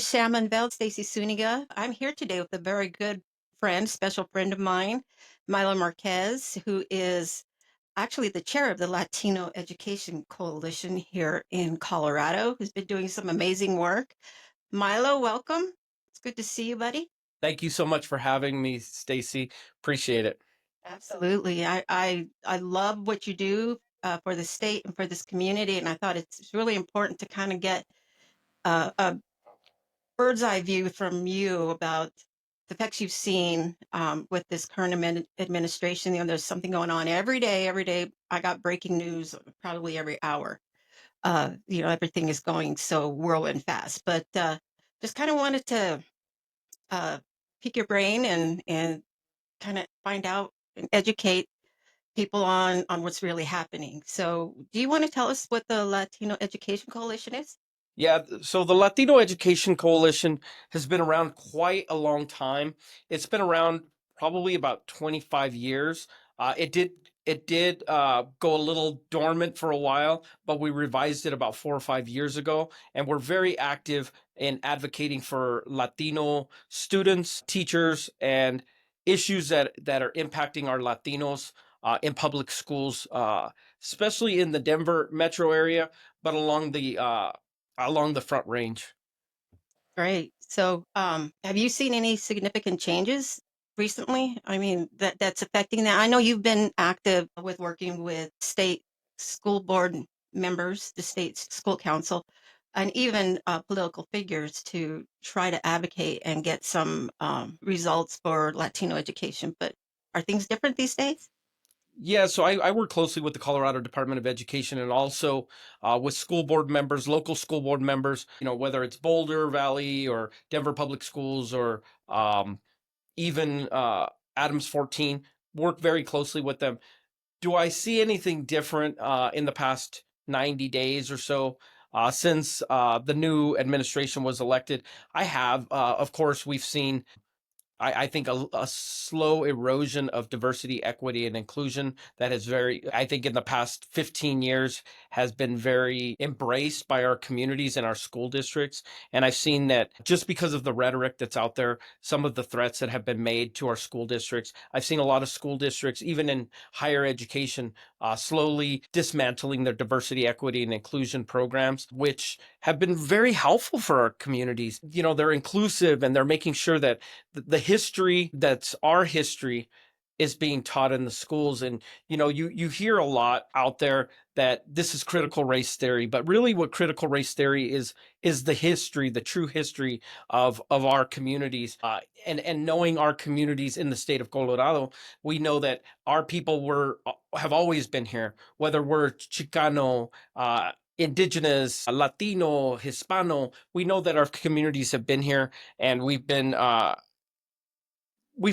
Salmon Veld, Stacy Suniga. I'm here today with a very good friend, special friend of mine, Milo Marquez, who is actually the chair of the Latino Education Coalition here in Colorado, who's been doing some amazing work. Milo, welcome. It's good to see you, buddy. Thank you so much for having me, Stacy. Appreciate it. Absolutely. I love what you do for the state and for this community, and I thought it's really important to kind of get a bird's eye view from you about the effects you've seen with this current administration. There's something going on every day. Every day, I got breaking news probably every hour. Everything is going so whirlwind fast. But just kind of wanted to uh, pick your brain and kind of find out and educate people on what's really happening. So, do you want to tell us what the Latino Education Coalition is? Yeah, so the Latino Education Coalition has been around quite a long time. It's been around probably about 25 years. It did go a little dormant for a while, but we revised it about 4 or 5 years ago, and we're very active in advocating for Latino students, teachers, and issues that are impacting our Latinos in public schools, especially in the Denver metro area, but along the Front Range. Great. So, have you seen any significant changes recently? I mean, that's affecting that. I know you've been active with working with state school board members, the state school council, and even political figures to try to advocate and get some results for Latino education. But are things different these days? Yeah, so I work closely with the Colorado Department of Education and also with school board members, local school board members, whether it's Boulder Valley or Denver Public Schools or even Adams 14, work very closely with them. Do I see anything different in the past 90 days or so since the new administration was elected? I have. Of course, we've seen I think a slow erosion of diversity, equity, and inclusion that is I think in the past 15 years has been very embraced by our communities and our school districts. And I've seen that just because of the rhetoric that's out there, some of the threats that have been made to our school districts, I've seen a lot of school districts, even in higher education, slowly dismantling their diversity, equity, and inclusion programs, which have been very helpful for our communities. They're inclusive and they're making sure that the history that's our history is being taught in the schools. And you hear a lot out there that this is critical race theory, but really what critical race theory is the history, the true history of our communities, and knowing our communities in the state of Colorado. We know that our people have always been here, whether we're Chicano, indigenous, Latino, Hispano. We know that our communities have been here, and we've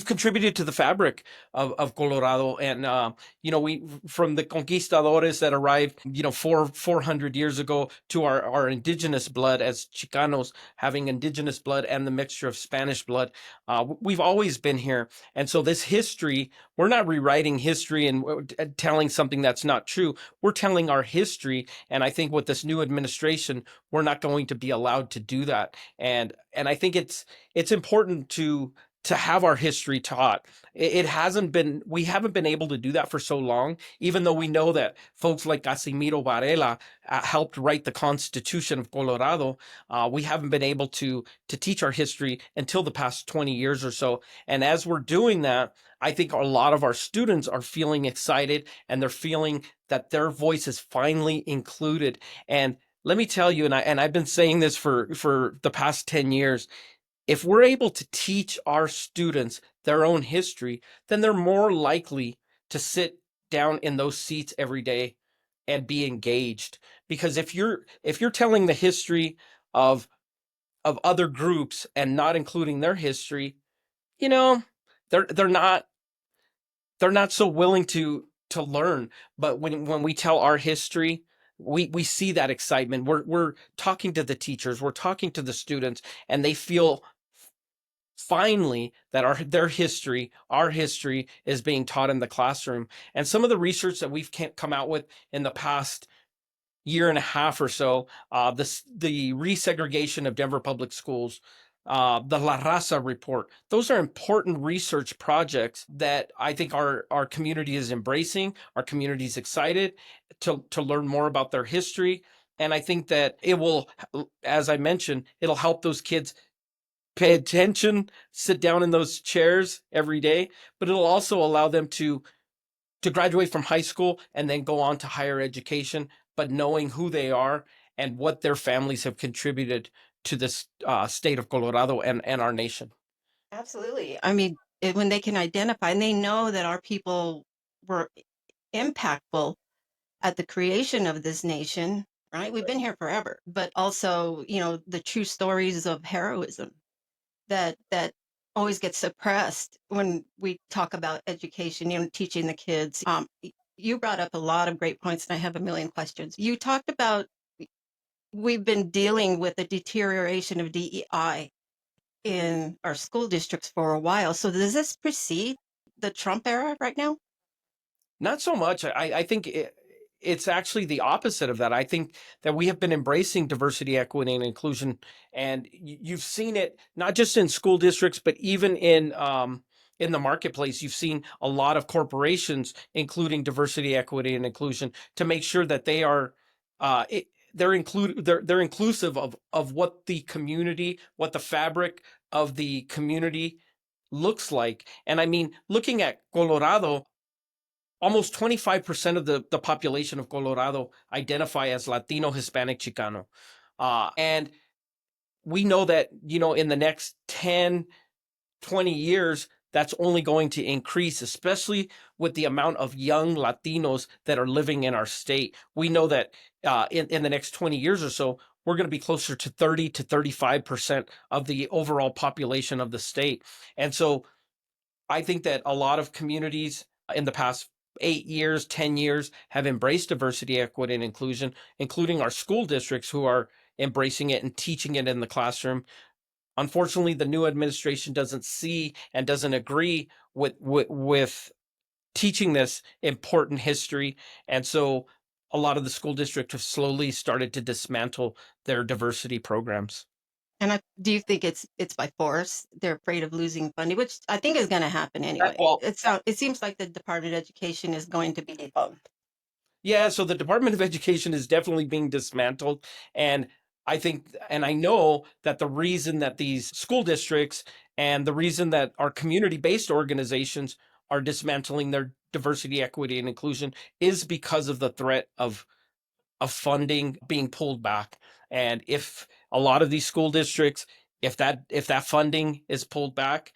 contributed to the fabric of Colorado. And, we, from the conquistadores that arrived, 400 years ago to our indigenous blood as Chicanos, having indigenous blood and the mixture of Spanish blood, we've always been here. And so this history, we're not rewriting history and telling something that's not true. We're telling our history. And I think with this new administration, we're not going to be allowed to do that. And I think it's important to have our history taught. We haven't been able to do that for so long, even though we know that folks like Casimiro Varela helped write the Constitution of Colorado. We haven't been able to teach our history until the past 20 years or so. And as we're doing that, I think a lot of our students are feeling excited and they're feeling that their voice is finally included. And let me tell you, and I've been saying this for the past 10 years, if we're able to teach our students their own history, then they're more likely to sit down in those seats every day and be engaged. Because if you're telling the history of other groups and not including their history, you know, they're they're not they're not so willing to learn. But when we tell our history, we see that excitement. We're talking to the teachers, we're talking to the students, and they feel finally that our history is being taught in the classroom. And some of the research that we've come out with in the past year and a half or so, the resegregation of Denver public schools, the La Raza report. Those are important research projects that I think our community is embracing. Our community is excited to learn more about their history. And I think that it will, as I mentioned, it'll help those kids pay attention, sit down in those chairs every day, but it'll also allow them to graduate from high school and then go on to higher education, but knowing who they are and what their families have contributed to this state of Colorado and our nation. Absolutely. I mean, when they can identify and they know that our people were impactful at the creation of this nation, right? We've been here forever, but also, the true stories of heroism that always get suppressed when we talk about education, teaching the kids. You brought up a lot of great points, and I have a million questions. You talked about we've been dealing with the deterioration of DEI in our school districts for a while. So does this precede the Trump era right now? Not so much. I think it's actually the opposite of that. I think that we have been embracing diversity, equity, and inclusion, and you've seen it not just in school districts, but even in the marketplace. You've seen a lot of corporations including diversity, equity, and inclusion to make sure that they are they're inclusive of what the community, what the fabric of the community looks like. And I mean, looking at Colorado, almost 25% of the population of Colorado identify as Latino, Hispanic, Chicano. And we know that, in the next 10, 20 years, that's only going to increase, especially with the amount of young Latinos that are living in our state. We know that in the next 20 years or so, we're going to be closer to 30 to 35% of the overall population of the state. And so I think that a lot of communities in the past 8 years, 10 years have embraced diversity, equity, and inclusion, including our school districts who are embracing it and teaching it in the classroom. Unfortunately, the new administration doesn't see and doesn't agree with teaching this important history. And so a lot of the school districts have slowly started to dismantle their diversity programs. And do you think it's by force? They're afraid of losing funding, which I think is going to happen anyway. Well, It seems like the Department of Education is going to be debunked. yeah, so the Department of Education is definitely being dismantled. And I think, and I know that the reason that these school districts and the reason that our community based organizations are dismantling their diversity, equity, and inclusion is because of the threat of funding being pulled back. And if a lot of these school districts, if that funding is pulled back,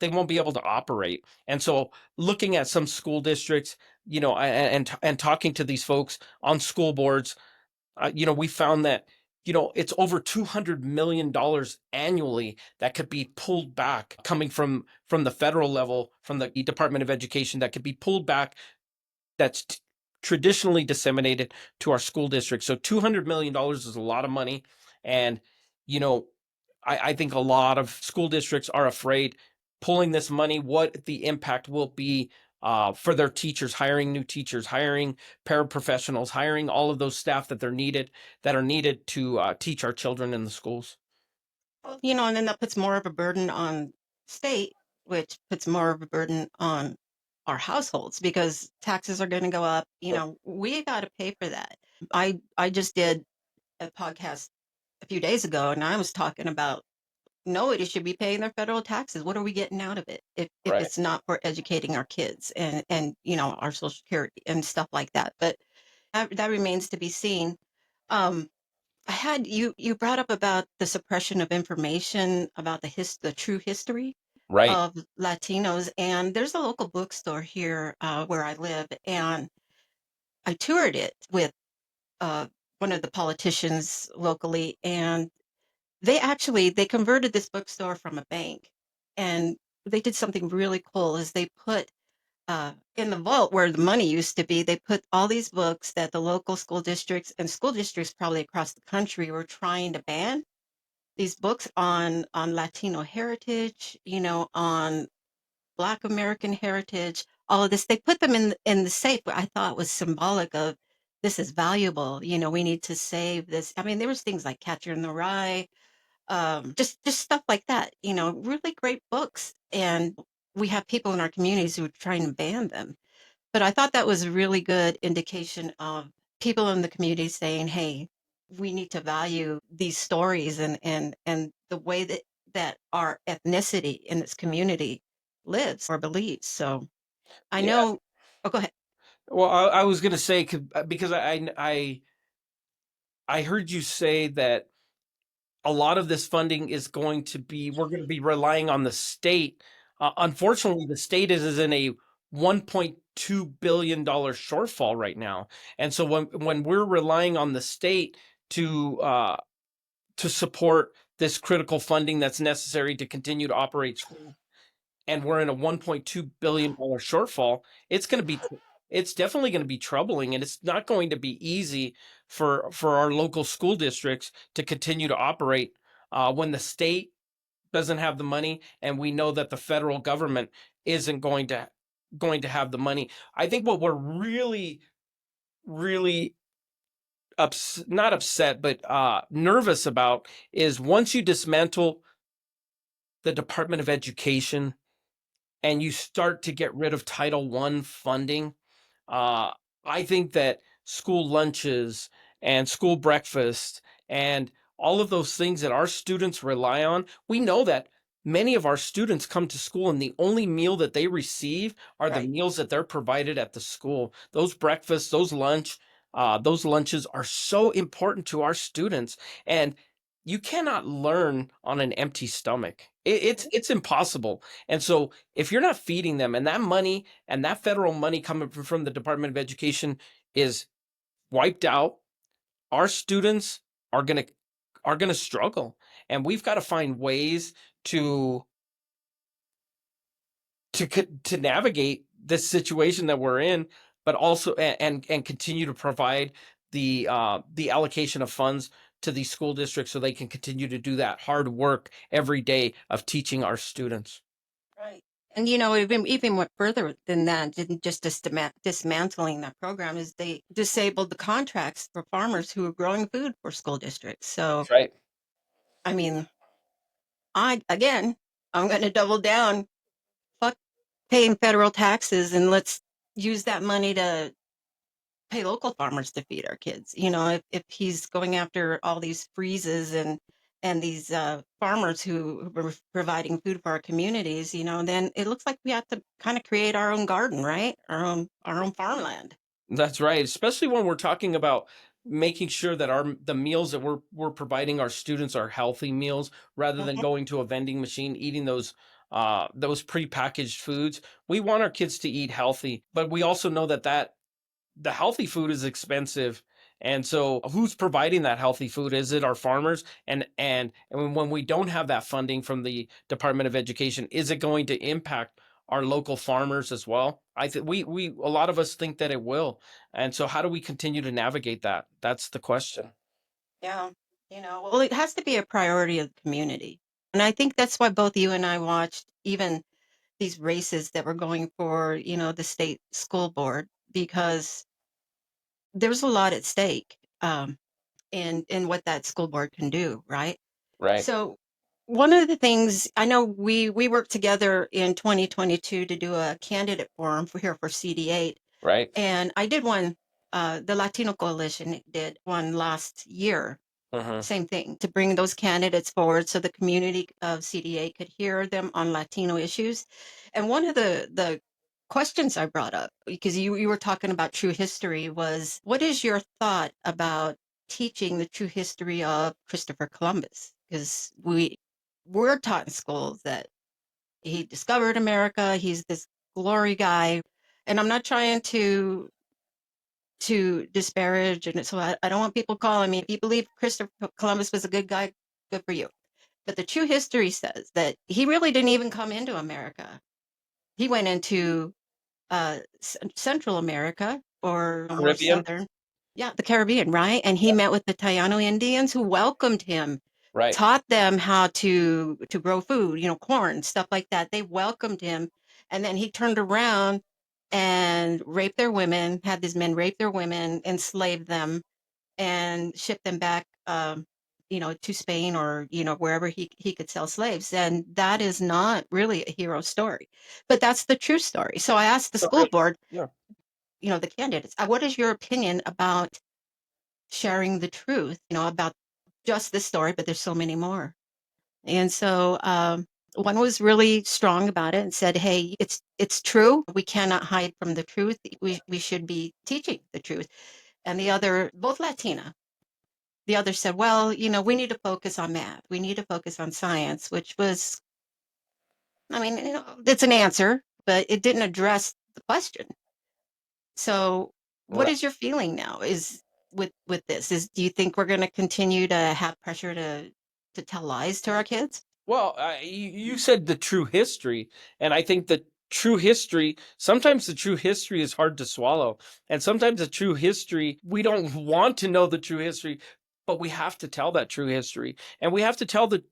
they won't be able to operate. And so looking at some school districts, and talking to these folks on school boards, we found that, it's over $200 million annually that could be pulled back coming from the federal level, from the Department of Education, that could be pulled back, that's traditionally disseminated to our school districts. So $200 million is a lot of money. And, you know, I think a lot of school districts are afraid pulling this money, what the impact will be for their teachers, hiring new teachers, hiring paraprofessionals, hiring all of those staff that are needed to teach our children in the schools. Well, and then that puts more of a burden on state, which puts more of a burden on our households because taxes are going to go up. We got to pay for that. I just did a podcast a few days ago, and I was talking about nobody should be paying their federal taxes. What are we getting out of it if Right. it's not for educating our kids and our social security and stuff like that? But that remains to be seen. Um, I had you brought up about the suppression of information about the true history Right. of Latinos, and there's a local bookstore here where I live, and I toured it with uh, one of the politicians locally, and they converted this bookstore from a bank, and they did something really cool. Is they put in the vault where the money used to be, they put all these books that the local school districts and school districts probably across the country were trying to ban. These books on Latino heritage, on Black American heritage, all of this. They put them in the safe, what I thought was symbolic of this is valuable. You know, we need to save this. I mean, there was things like Catcher in the Rye, just stuff like that. You know, really great books, and we have people in our communities who are trying to ban them. But I thought that was a really good indication of people in the community saying, "Hey, we need to value these stories and the way that our ethnicity in this community lives or believes." So I Yeah. know. Oh, go ahead. Well, I was going to say because I heard you say that a lot of this funding is going to be we're going to be relying on the state. Unfortunately, the state is in a $1.2 billion shortfall right now, and so when we're relying on the state to support this critical funding that's necessary to continue to operate schools, and we're in a $1.2 billion shortfall, it's going to be it's definitely going to be troubling, and it's not going to be easy for our local school districts to continue to operate when the state doesn't have the money, and we know that the federal government isn't going to have the money. I think what we're really not upset, but nervous about is once you dismantle the Department of Education and you start to get rid of Title I funding, uh, I think that school lunches and school breakfast and all of those things that our students rely on, we know that many of our students come to school and the only meal that they receive are the Right. meals that they're provided at the school. Those breakfasts, those lunches are so important to our students, and you cannot learn on an empty stomach. It's impossible. And so if you're not feeding them, and that money and that federal money coming from the Department of Education is wiped out, our students are gonna struggle, and we've got to find ways to to navigate this situation that we're in, but also and continue to provide the allocation of funds to these school districts so they can continue to do that hard work every day of teaching our students. Right. And you know, even went further than that, didn't just dismantling that program is they disabled the contracts for farmers who were growing food for school districts. So, That's right. I mean, I'm going to double down. Fuck paying federal taxes and let's use that money to pay local farmers to feed our kids. You know, if he's going after all these freezes and these farmers who were providing food for our communities, you know, then it looks like we have to kind of create our own garden, right? Our own farmland. That's right, especially when we're talking about making sure that our the meals that we're providing our students are healthy meals rather than Mhm. going to a vending machine eating those prepackaged foods. We want our kids to eat healthy, but we also know that the healthy food is expensive. And so who's providing that healthy food? Is it our farmers? And when we don't have that funding from the Department of Education, is it going to impact our local farmers as well? I think we a lot of us think that it will. And so how do we continue to navigate that? That's the question. Yeah. You know, well, it has to be a priority of the community. And I think that's why both you and I watched even these races that were going for, you know, the state school board because there's a lot at stake in what that school board can do, right? Right. So one of the things I know we worked together in 2022 to do a candidate forum for here for CD8, Right. and I did one. The Latino Coalition did one last year, Hmm. same thing, to bring those candidates forward so the community of CDA could hear them on Latino issues. And one of the questions I brought up, because you were talking about true history, was what is your thought about teaching the true history of Christopher Columbus? Because we're taught in schools that he discovered America, he's this glory guy. And I'm not trying to disparage, and so I don't want people calling me. If you believe Christopher Columbus was a good guy, good for you. But the true history says that he really didn't even come into America. He went into Central America or more Caribbean. southern, yeah, the Caribbean, right? And he met with the Taino Indians who welcomed him, Right. taught them how to grow food, you know, corn, stuff like that. They welcomed him, and then he turned around and raped their women, had these men rape their women, enslave them, and ship them back, to Spain or, wherever he could sell slaves. And that is not really a hero story, but that's the true story. So I asked the school Okay. board, Yeah. the candidates, what is your opinion about sharing the truth, about just this story, but there's so many more. And so one was really strong about it and said, "Hey, it's true. We cannot hide from the truth. We should be teaching the truth." And the other, both Latina, the other said, "Well, we need to focus on math. We need to focus on science," which was, I mean, it's an answer, but it didn't address the question. So, what Right. is your feeling now? Is with this? Is Do you think we're going to continue to have pressure to tell lies to our kids? Well, you said the true history, and I think the true history, sometimes the true history is hard to swallow. And sometimes the true history, we don't want to know the true history, but we have to tell that true history. And we have to tell the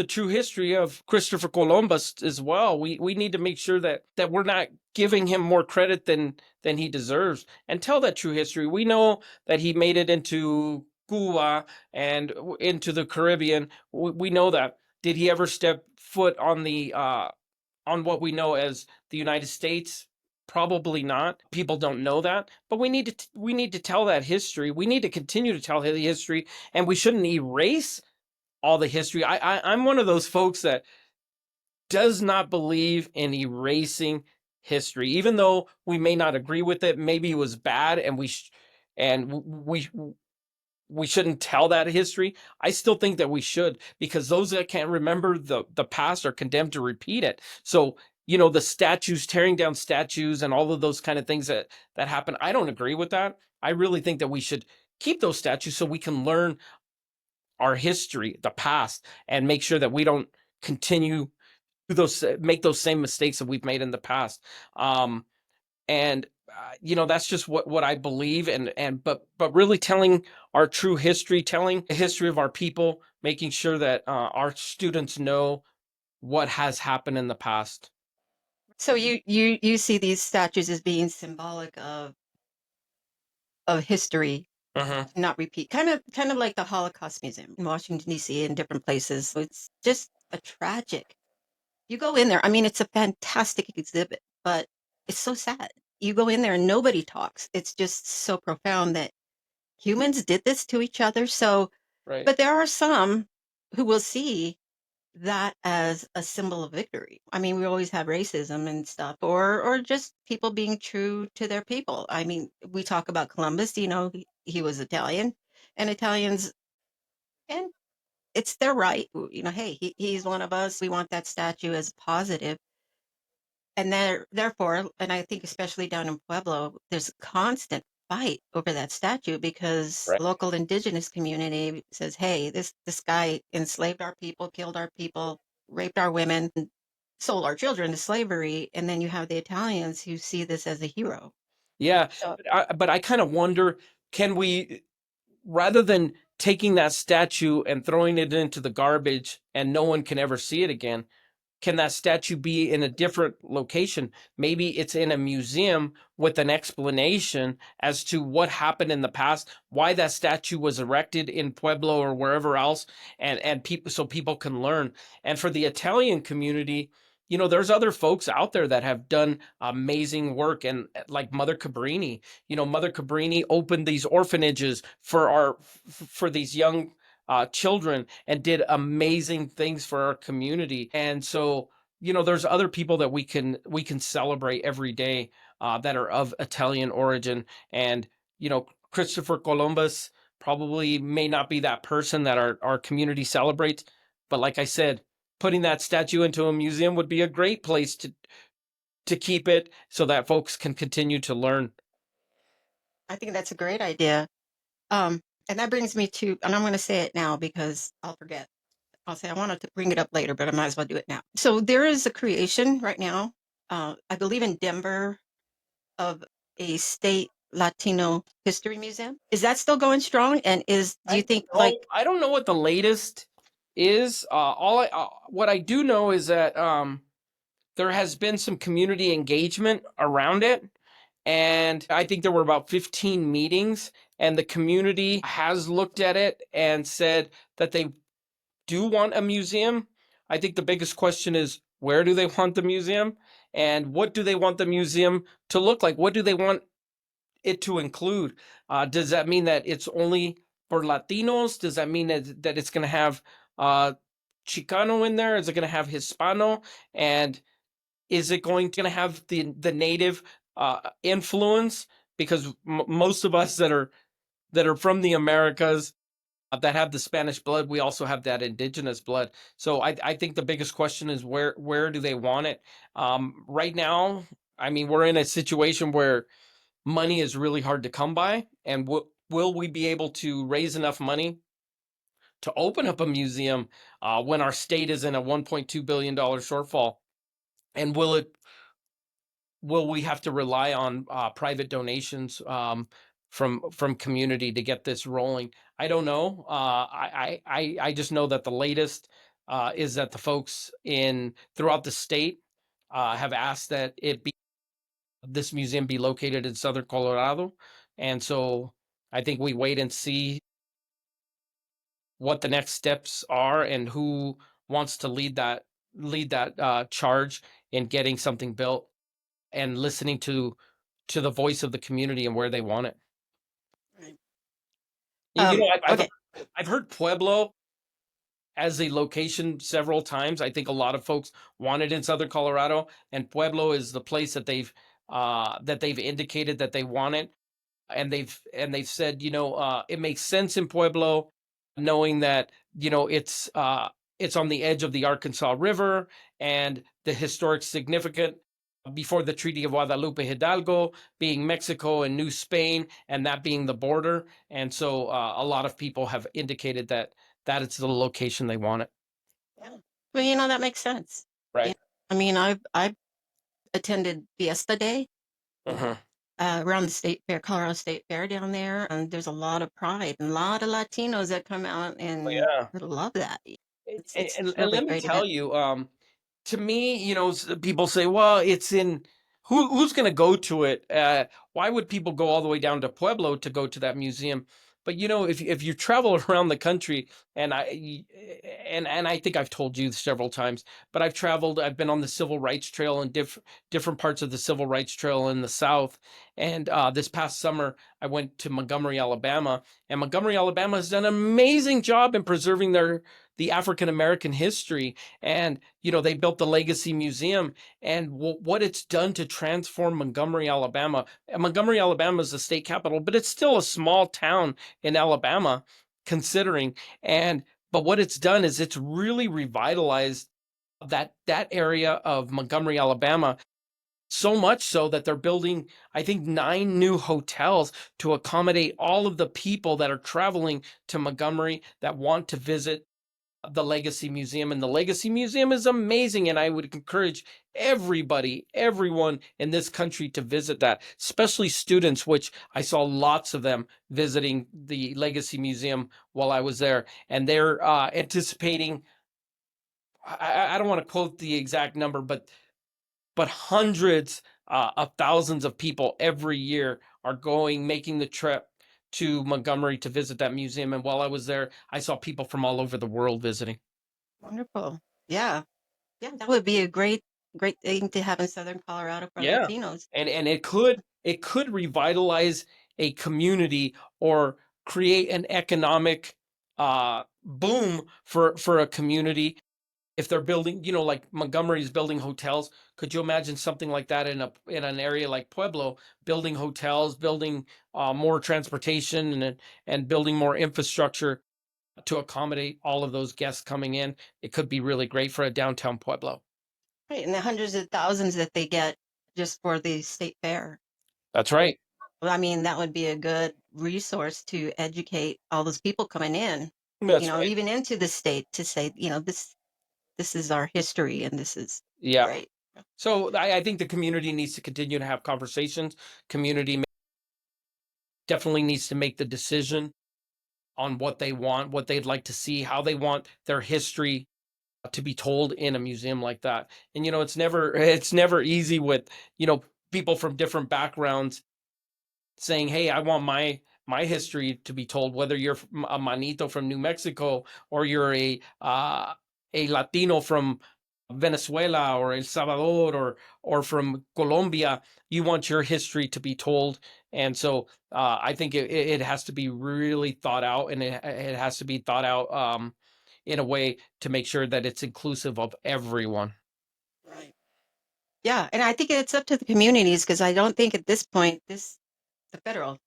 true history of Christopher Columbus as well. We need to make sure that we're not giving him more credit than he deserves, and tell that true history. We know that he made it into Cuba and into the Caribbean. We know that. Did he ever step foot on the on what we know as the United States? Probably not. People don't know that, but we need to tell that history. We need to continue to tell the history, and we shouldn't erase all the history. I'm one of those folks that does not believe in erasing history, even though we may not agree with it. Maybe it was bad, and we shouldn't tell that history. I still think that we should, because those that can't remember the past are condemned to repeat it. So the statues, tearing down statues, and all of those kind of things that happen. I don't agree with that. I really think that we should keep those statues so we can learn our history, the past, and make sure that we don't continue to make those same mistakes that we've made in the past. And that's just what I believe. But really telling our true history, telling the history of our people, making sure that our students know what has happened in the past. So you see these statues as being symbolic of history, Hmm. not repeat. Kind of like the Holocaust Museum in Washington D.C. and different places. It's just a tragic. You go in there. I mean, it's a fantastic exhibit, but it's so sad. You go in there and nobody talks. It's just so profound that humans did this to each other. So, Right. but there are some who will see that as a symbol of victory. I mean, we always have racism and stuff, or just people being true to their people. I mean, we talk about Columbus. He was Italian, and Italians, and it's their right. Hey, he's one of us. We want that statue as positive. And therefore, and I think especially down in Pueblo, there's a constant fight over that statue because Right. the local indigenous community says, "Hey, this guy enslaved our people, killed our people, raped our women, and sold our children to slavery." And then you have the Italians who see this as a hero. Yeah. So But I kind of wonder, can we, rather than taking that statue and throwing it into the garbage and no one can ever see it again, can that statue be in a different location? Maybe it's in a museum with an explanation as to what happened in the past, why that statue was erected in Pueblo or wherever else, and people, so people can learn. And for the Italian community, there's other folks out there that have done amazing work, and like Mother Cabrini. Mother Cabrini opened these orphanages for these young children, and did amazing things for our community. And so, there's other people that we can celebrate every day that are of Italian origin. And Christopher Columbus probably may not be that person that our community celebrates, but like I said, putting that statue into a museum would be a great place to keep it so that folks can continue to learn. I think that's a great idea. Um, and that brings me to, and I'm going to say it now because I'll forget. I'll say I wanted to bring it up later, but I might as well do it now. So there is a creation right now, I believe in Denver, of a state Latino history museum. Is that still going strong? And do you think like, I don't know what the latest is. What I do know is that there has been some community engagement around it. And I think there were about 15 meetings, and the community has looked at it and said that they do want a museum. I think the biggest question is, where do they want the museum? And what do they want the museum to look like? What do they want it to include? Does that mean that it's only for Latinos? Does that mean that it's going to have uh, Chicano in there? Is it going to have Hispano? And is it going to have the native influence? Because most of us that are from the Americas, that have the Spanish blood, we also have that indigenous blood. So I think the biggest question is, where do they want it? Right now, I mean, we're in a situation where money is really hard to come by, and will we be able to raise enough money to open up a museum when our state is in a $1.2 billion shortfall? And will we have to rely on private donations from community to get this rolling? I don't know. I just know that the latest is that the folks in throughout the state have asked that this museum be located in southern Colorado, and so I think we wait and see what the next steps are and who wants to lead that charge in getting something built and listening to the voice of the community and where they want it. Right. You know, Okay. I've heard Pueblo as a location several times. I think a lot of folks want it in Southern Colorado, and Pueblo is the place that they've indicated that they want it, and they've said, it makes sense in Pueblo, knowing that it's on the edge of the Arkansas River and the historic significant before the Treaty of Guadalupe Hidalgo, being Mexico and New Spain, and that being the border. And so a lot of people have indicated that it's the location they want it. Yeah. Well, that makes sense. Yeah. Right. I mean, I've attended Fiesta Day Hmm. around the state fair, Colorado State Fair down there, and there's a lot of pride and a lot of Latinos that come out Oh, and yeah. love that. It's And really let a me great tell event. you, to me, people say, well, it's in who's going to go to it? Why would people go all the way down to Pueblo to go to that museum? But if you travel around the country, and I think I've told you several times, but I've been on the Civil Rights Trail and different parts of the Civil Rights Trail in the South. And this past summer, I went to Montgomery, Alabama, and Montgomery, Alabama has done an amazing job in preserving the African American history. And they built the Legacy Museum, and what it's done to transform Montgomery, Alabama. And Montgomery, Alabama is the state capital, but it's still a small town in Alabama, considering. And but what it's done is it's really revitalized that area of Montgomery, Alabama. So much so that they're building, I think, 9 new hotels to accommodate all of the people that are traveling to Montgomery that want to visit the Legacy Museum. And the Legacy Museum is amazing. And I would encourage everyone in this country to visit that, especially students, which I saw lots of them visiting the Legacy Museum while I was there. And they're anticipating, I don't want to quote the exact number, but hundreds of thousands of people every year are making the trip to Montgomery to visit that museum. And while I was there, I saw people from all over the world visiting. Wonderful. Yeah. Yeah, that would be a great thing to have in Southern Colorado for Yeah. Latinos. And it could revitalize a community or create an economic boom for a community. If they're building, like Montgomery's building hotels, could you imagine something like that in an area like Pueblo, building hotels, building more transportation, and building more infrastructure to accommodate all of those guests coming in? It could be really great for a downtown Pueblo. Right, and the hundreds of thousands that they get just for the state fair. That's right. Well, I mean, that would be a good resource to educate all those people coming in, That's right. even into the state to say, this is our history and this is Yeah. great. So I think the community needs to continue to have conversations. Community definitely needs to make the decision on what they want, what they'd like to see, how they want their history to be told in a museum like that. And it's never easy with, people from different backgrounds saying, "Hey, I want my history to be told." Whether you're a Manito from New Mexico, or you're a Latino from Venezuela or El Salvador, or from Colombia, you want your history to be told. And so I think it has to be really thought out, and it has to be thought out in a way to make sure that it's inclusive of everyone. Right. Yeah, and I think it's up to the communities because I don't think at this point the federal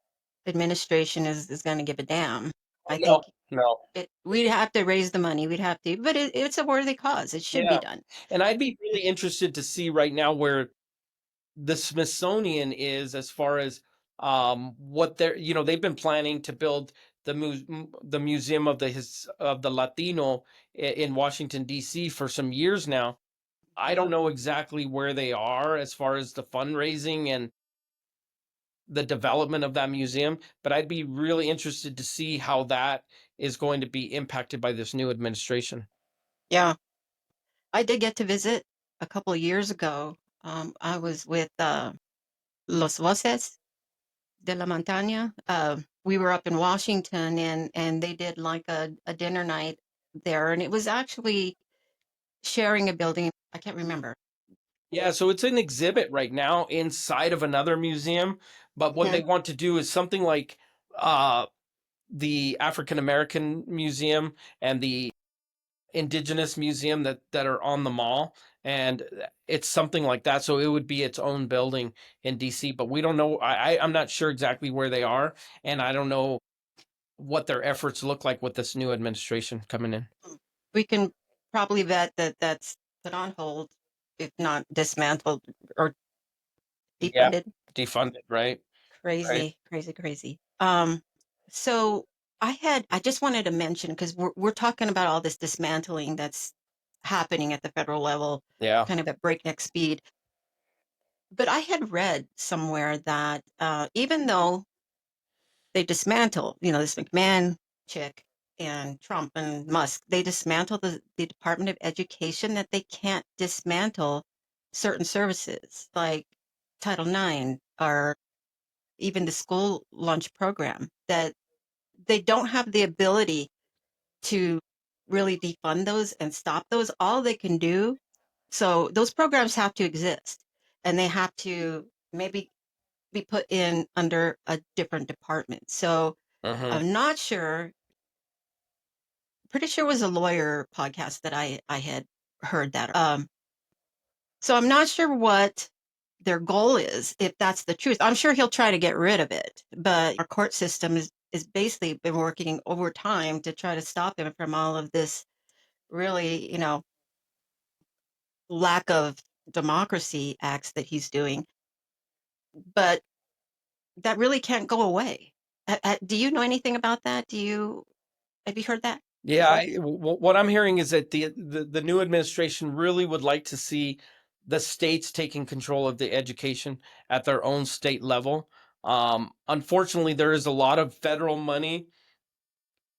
administration is going to give a damn. Oh, I no, think no. we'd have to raise the money. We'd have to, but it's a worthy cause. It should be Yeah. done. And I'd be really interested to see right now where the Smithsonian is, as far as what they've been planning to build the museum of the Latino in Washington D.C. for some years now. I don't know exactly where they are as far as the fundraising and the development of that museum, but I'd be really interested to see how that is going to be impacted by this new administration. Yeah, I did get to visit a couple of years ago. I was with Los Voces de la Montaña. We were up in Washington, and they did like a dinner night there, and it was actually sharing a building. I can't remember. Yeah, so it's an exhibit right now inside of another museum, but what Mhm. they want to do is something like uh the African American Museum and the Indigenous Museum that are on the mall, and it's something like that. So it would be its own building in DC, but we don't know. I'm not sure exactly where they are, and I don't know what their efforts look like with this new administration coming in. We can probably vet that that's put on hold, if not dismantled or Yeah, defunded. defunded, right? Right. Crazy, crazy, crazy. So I just wanted to mention because we're talking about all this dismantling that's happening at the federal level, Yeah. kind of at breakneck speed. But I had read somewhere that even though they dismantle, this McMahon chick and Trump and Musk, they dismantle the Department of Education, that they can't dismantle certain services like Title IX or even the school lunch program, that they don't have the ability to really defund those and stop those. All they can do, so those programs have to exist and they have to maybe be put in under a different department. So Hmm. I'm not sure, pretty sure it was a lawyer podcast that I had heard that. So I'm not sure what their goal is, if that's the truth. I'm sure he'll try to get rid of it, but our court system is basically been working overtime to try to stop him from all of this really, lack of democracy acts that he's doing. But that really can't go away. Do you know anything about that? Have you heard that Yeah, before? what I'm hearing is that the new administration really would like to see the states taking control of the education at their own state level. Unfortunately, there is a lot of federal money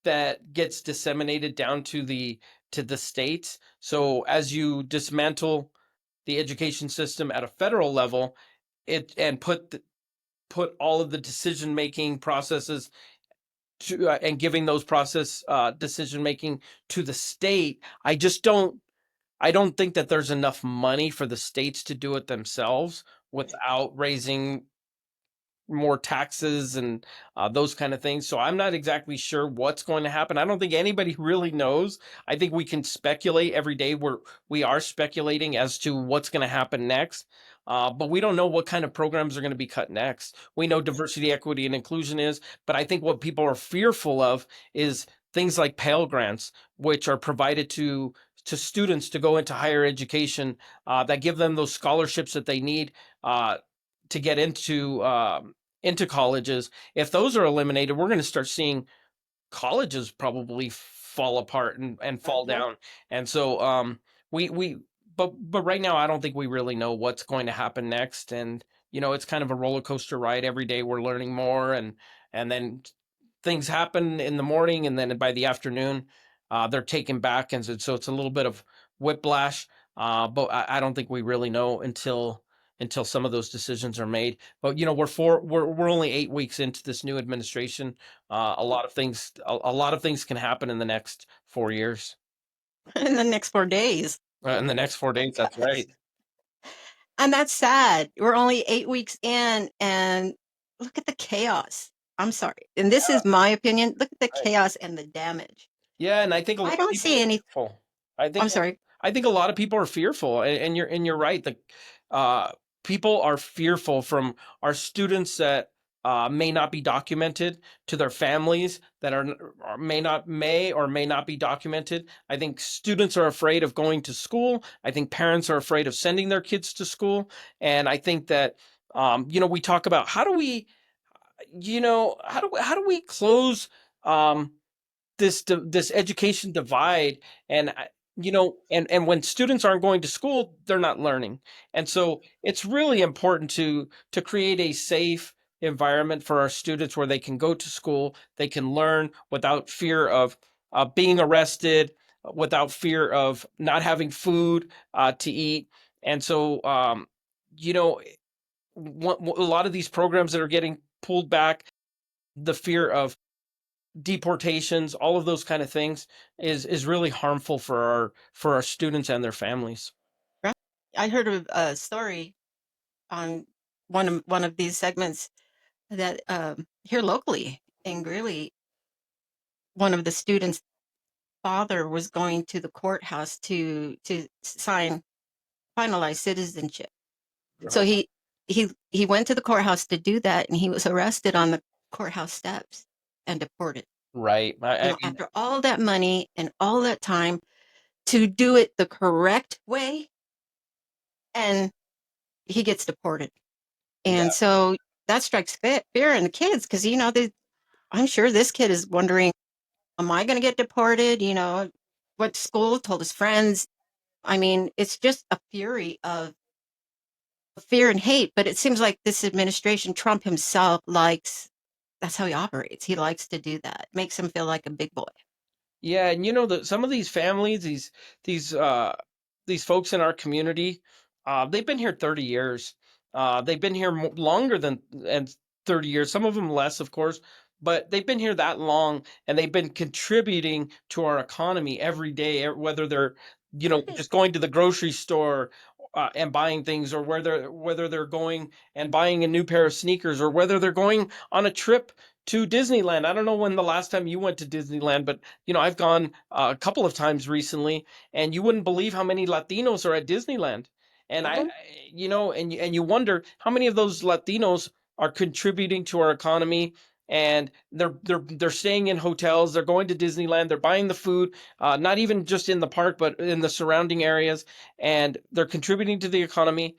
that gets disseminated down to the states. So as you dismantle the education system at a federal level, it and put all of the decision making processes and giving those process decision making to the state, I don't think that there's enough money for the states to do it themselves without raising more taxes and those kind of things. So I'm not exactly sure what's going to happen. I don't think anybody really knows. I think we can speculate every day. We are speculating as to what's going to happen next. But we don't know what kind of programs are going to be cut next. We know diversity, equity, and inclusion is, but I think what people are fearful of is things like Pell Grants, which are provided to students to go into higher education, that give them those scholarships that they need to get into colleges. If those are eliminated, we're going to start seeing colleges probably fall apart and fall Mhm. down. And so we but right now I don't think we really know what's going to happen next. And it's kind of a roller coaster ride. Every day we're learning more, and then things happen in the morning, and then by the afternoon they're taken back, and so it's a little bit of whiplash. But I don't think we really know until some of those decisions are made. But we're only 8 weeks into this new administration. A lot of things can happen in the next 4 years. in the next 4 days. In the next 4 days, that's Gosh. right. And that's sad. We're only 8 weeks in, and look at the chaos. I'm sorry. And this is my opinion. Look at the Right. chaos and the damage. Yeah, and I think a lot I of don't people see are any. fearful. I think I'm sorry. I think a lot of people are fearful, and you're right. Uh, People are fearful from our students that may not be documented to their families that may or may not be documented. I think students are afraid of going to school. I think parents are afraid of sending their kids to school, and I think that we talk about how do we close um, this education divide. And and when students aren't going to school, they're not learning. And so it's really important to create a safe environment for our students where they can go to school, they can learn without fear of being arrested, without fear of not having food to eat. And so you know a lot of these programs that are getting pulled back, the fear of deportations, all of those kind of things is really harmful for our students and their families. Right. I heard of a story on one of these segments that here locally in Greeley, one of the students' father was going to the courthouse to sign finalize citizenship. So Right. he went to the courthouse to do that, and he was arrested on the courthouse steps and deported. Right. You I know, mean, after all that money and all that time to do it the correct way, and he gets deported. yeah. And so that strikes fear in the kids because I'm sure this kid is wondering, am I going to get deported? What school told his friends. I mean, it's just a fury of fear and hate. But it seems like this administration, Trump himself, likes that's how he operates. He likes to do that. Makes him feel like a big boy. Yeah, and some of these families, these these folks in our community, they've been here 30 years. They've been here longer than and 30 years. Some of them less, of course, but they've been here that long, and they've been contributing to our economy every day, whether they're Right. just going to the grocery store and buying things, or whether they're going and buying a new pair of sneakers, or whether they're going on a trip to Disneyland. I don't know when the last time you went to Disneyland, but I've gone a couple of times recently, and you wouldn't believe how many Latinos are at Disneyland. And Mhm. and you wonder how many of those Latinos are contributing to our economy, and they're staying in hotels, they're going to Disneyland, they're buying the food, not even just in the park, but in the surrounding areas, and they're contributing to the economy,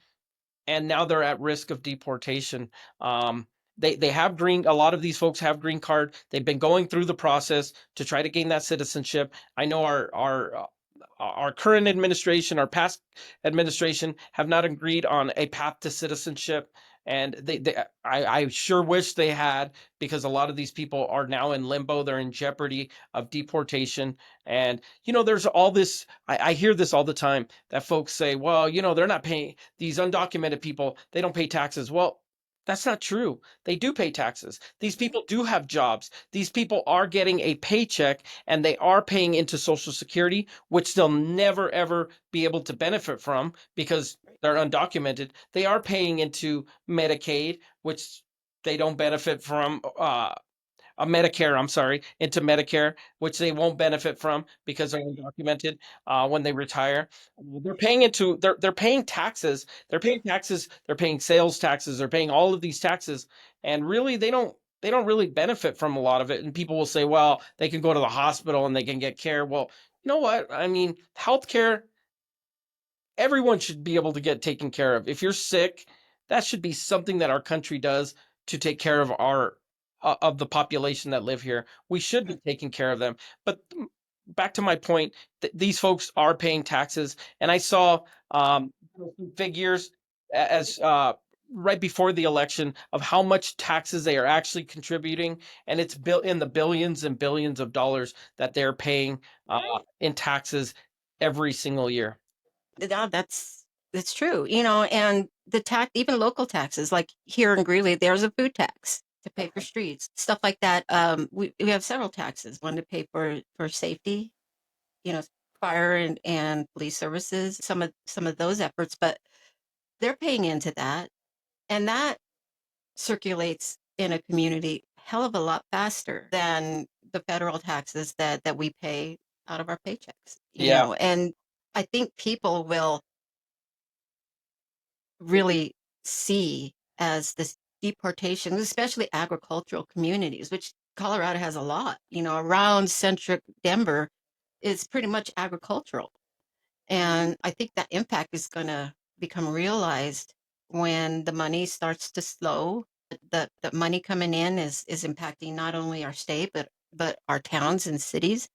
and now they're at risk of deportation. Um, they have green. A lot of these folks have green card. They've been going through the process to try to gain that citizenship. I know our current administration, our past administration, have not agreed on a path to citizenship, and I sure wish they had, because a lot of these people are now in limbo. They're in jeopardy of deportation, and there's all this. I hear this all the time, that folks say, well, they're not paying, these undocumented people, they don't pay taxes. Well, that's not true. They do pay taxes. These people do have jobs. These people are getting a paycheck, and they are paying into Social Security, which they'll never ever be able to benefit from because they're undocumented. They are paying into Medicaid, which they don't benefit from. Medicare, I'm sorry, into Medicare, which they won't benefit from because they're undocumented when they retire. They're paying taxes. They're paying taxes. They're paying sales taxes. They're paying all of these taxes, and really they don't really benefit from a lot of it. And people will say, well, they can go to the hospital and they can get care. Well, you know what? I mean, healthcare, everyone should be able to get taken care of. If you're sick, that should be something that our country does to take care of our of the population that live here. We should be taking care of them. But back to my point, these folks are paying taxes, and I saw figures as right before the election of how much taxes they are actually contributing, and it's in the billions and billions of dollars that they're paying Right. in taxes every single year. Yeah, that's true. And the tax, even local taxes, like here in Greeley, there's a food tax to pay for streets, stuff like that. We have several taxes, one to pay for safety, you know, fire and police services, some of those efforts, but they're paying into that, and that circulates in a community hell of a lot faster than the federal taxes that we pay out of our paychecks, Yeah, and I think people will really see as this deportation, especially agricultural communities, which Colorado has a lot, around centric Denver is pretty much agricultural. And I think that impact is going to become realized when the money starts to slow. The money coming in is impacting not only our state, but our towns and cities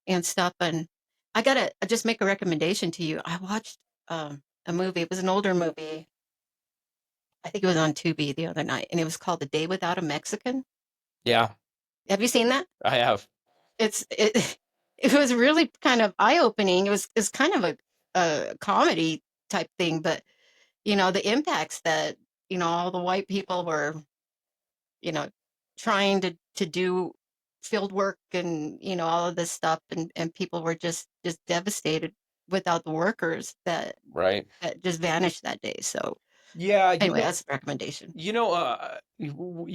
and stuff. And I gotta just make a recommendation to you. I watched a movie. It was an older movie. I think it was on Tubi the other night, and it was called "The Day Without a Mexican." yeah, Have you seen that? I have. It it was really kind of eye-opening. It's kind of a comedy type thing, but the impacts that all the white people were you know trying to do field work and all of this stuff, and people were just devastated without the workers Right. that just vanished that day. So Yeah, anyway, that's a recommendation. you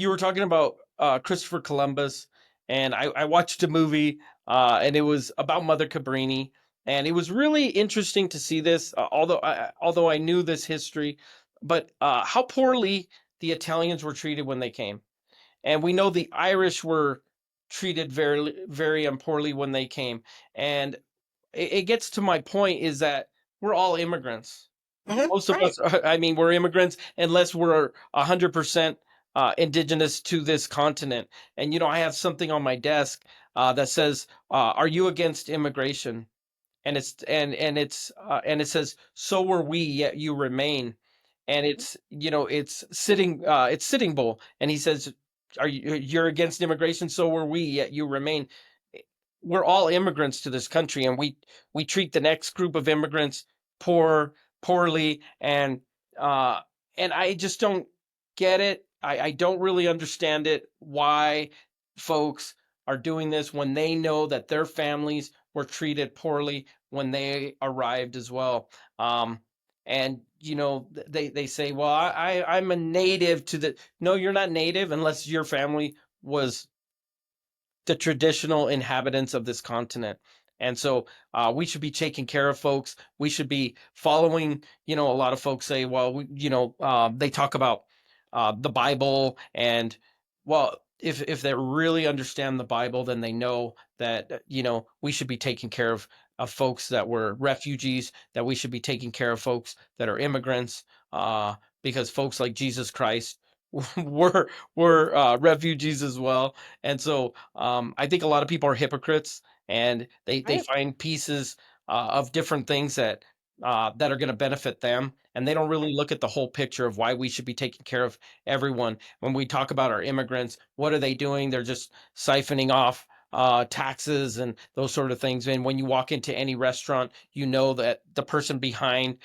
were talking about Christopher Columbus, and I watched a movie, and it was about Mother Cabrini, and it was really interesting to see this. Although I knew this history, but how poorly the Italians were treated when they came, and we know the Irish were treated very very poorly when they came, and it gets to my point is that we're all immigrants. Most of Right. us, I mean, we're immigrants unless we're 100% indigenous to this continent. And I have something on my desk that says, "Are you against immigration?" And it says, "So were we, yet you remain." And it's Sitting Bull, and he says, You're against immigration? So were we, yet you remain." We're all immigrants to this country, and we treat the next group of immigrants poor poorly, uh and I just don't get it. I don't really understand it, why folks are doing this when they know that their families were treated poorly when they arrived as well. And they say, well, I'm a native to the. No, you're not native unless your family was the traditional inhabitants of this continent. And so we should be taking care of folks. We should be following, a lot of folks say, well, they talk about the Bible. And well, if they really understand the Bible, then they know that, we should be taking care of folks that were refugees, that we should be taking care of folks that are immigrants, because folks like Jesus Christ were refugees as well. And so I think a lot of people are hypocrites, and they Right. find pieces of different things that are going to benefit them, and they don't really look at the whole picture of why we should be taking care of everyone. When we talk about our immigrants, what are they doing? They're just siphoning off taxes and those sort of things. And when you walk into any restaurant, you know that the person behind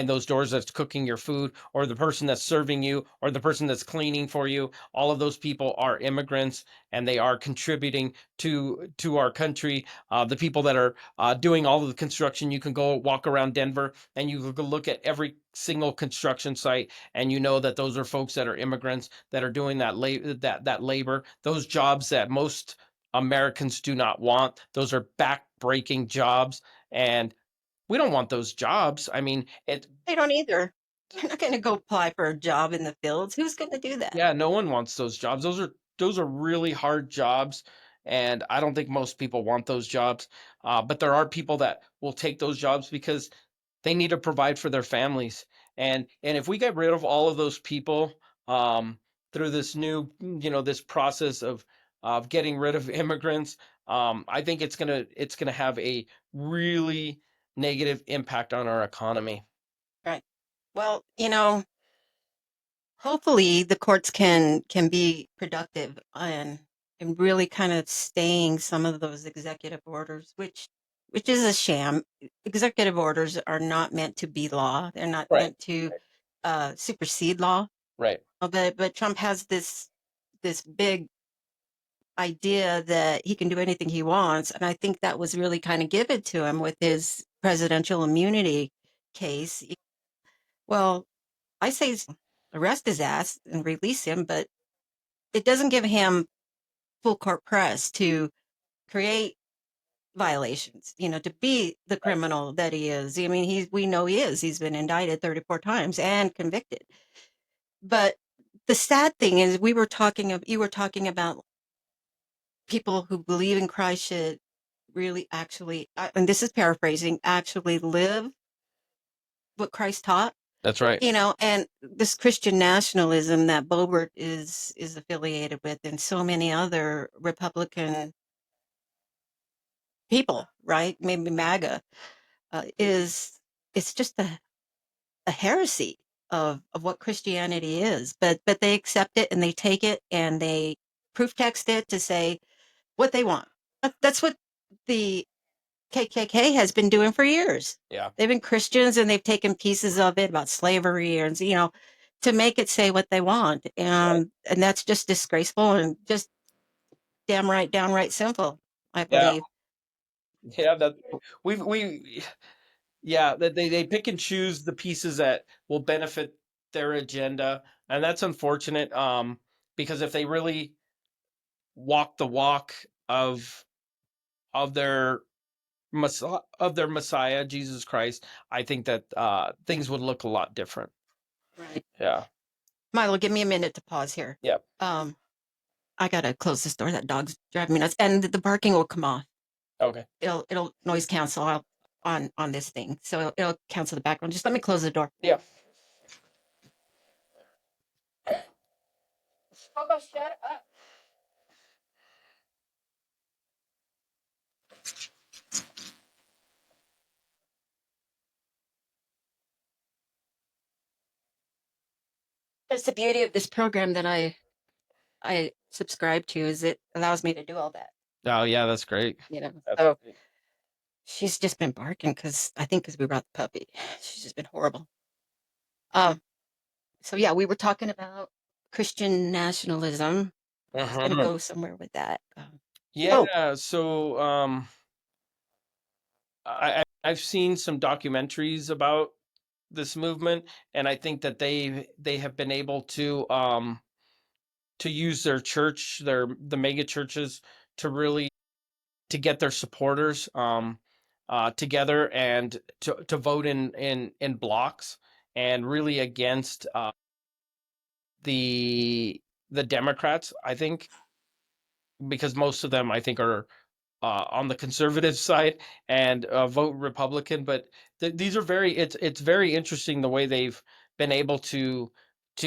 those doors that's cooking your food, or the person that's serving you, or the person that's cleaning for you, all of those people are immigrants, and they are contributing to our country. The people that are doing all of the construction, you can go walk around Denver and you can look at every single construction site, and you know that those are folks that are immigrants that are doing that labor, those jobs that most Americans do not want. Those are back-breaking jobs, and we don't want those jobs. I mean, They don't either. They're not going to go apply for a job in the fields. Who's going to do that? yeah, no one wants those jobs. Those are really hard jobs, and I don't think most people want those jobs. But there are people that will take those jobs because they need to provide for their families. And if we get rid of all of those people, through this this process of getting rid of immigrants, I think it's gonna have a really negative impact on our economy. Right. Well, hopefully the courts can be productive and really kind of staying some of those executive orders, which which is a sham. Executive orders are not meant to be law. They're not Right. meant to supersede law. Right. But Trump has this big idea that he can do anything he wants, and I think that was really kind of given to him with his presidential immunity case. Well, I say arrest his ass and release him, but it doesn't give him full court press to create violations, to be the Right. criminal that he is. I mean, we know he is. He's been indicted 34 times and convicted. But the sad thing is you were talking about people who believe in Christ should really actually, and this is paraphrasing, actually live what Christ taught. That's right. And this Christian nationalism that Boebert is affiliated with, and so many other Republican people, right? Maybe MAGA, is it's just a heresy of what Christianity is. But they accept it and they take it and they proof text it to say what they want. That's what the KKK has been doing for years. Yeah. They've been Christians and they've taken pieces of it about slavery and to make it say what they want, and that's just disgraceful and just downright sinful, I Yeah. believe. Yeah. That we yeah, that they pick and choose the pieces that will benefit their agenda, and that's unfortunate. Because if they really walk the walk of of their Messiah, Jesus Christ, I think that things would look a lot different. Right. Yeah. Milo, give me a minute to pause here. Yeah. Um, I gotta close this door. That dog's driving me nuts, and the barking will come off. Okay. It'll noise cancel out on this thing, so it'll cancel the background. Just let me close the door. Yeah. Coco, shut up. That's the beauty of this program that I subscribe to, is it allows me to do all that. Oh yeah, that's great. That's So great. she's just been barking because we brought the puppy. She's just been horrible. Um. So yeah, we were talking about Christian nationalism. I was gonna Uh-huh. go somewhere with that. Oh, Yeah. So I've seen some documentaries about this movement, and I think that they have been able to use their church, the mega churches, to really to get their supporters together and to vote in blocks and really against the the Democrats. I think because most of them I think are on the conservative side and vote Republican. But these are it's very interesting the way they've been able to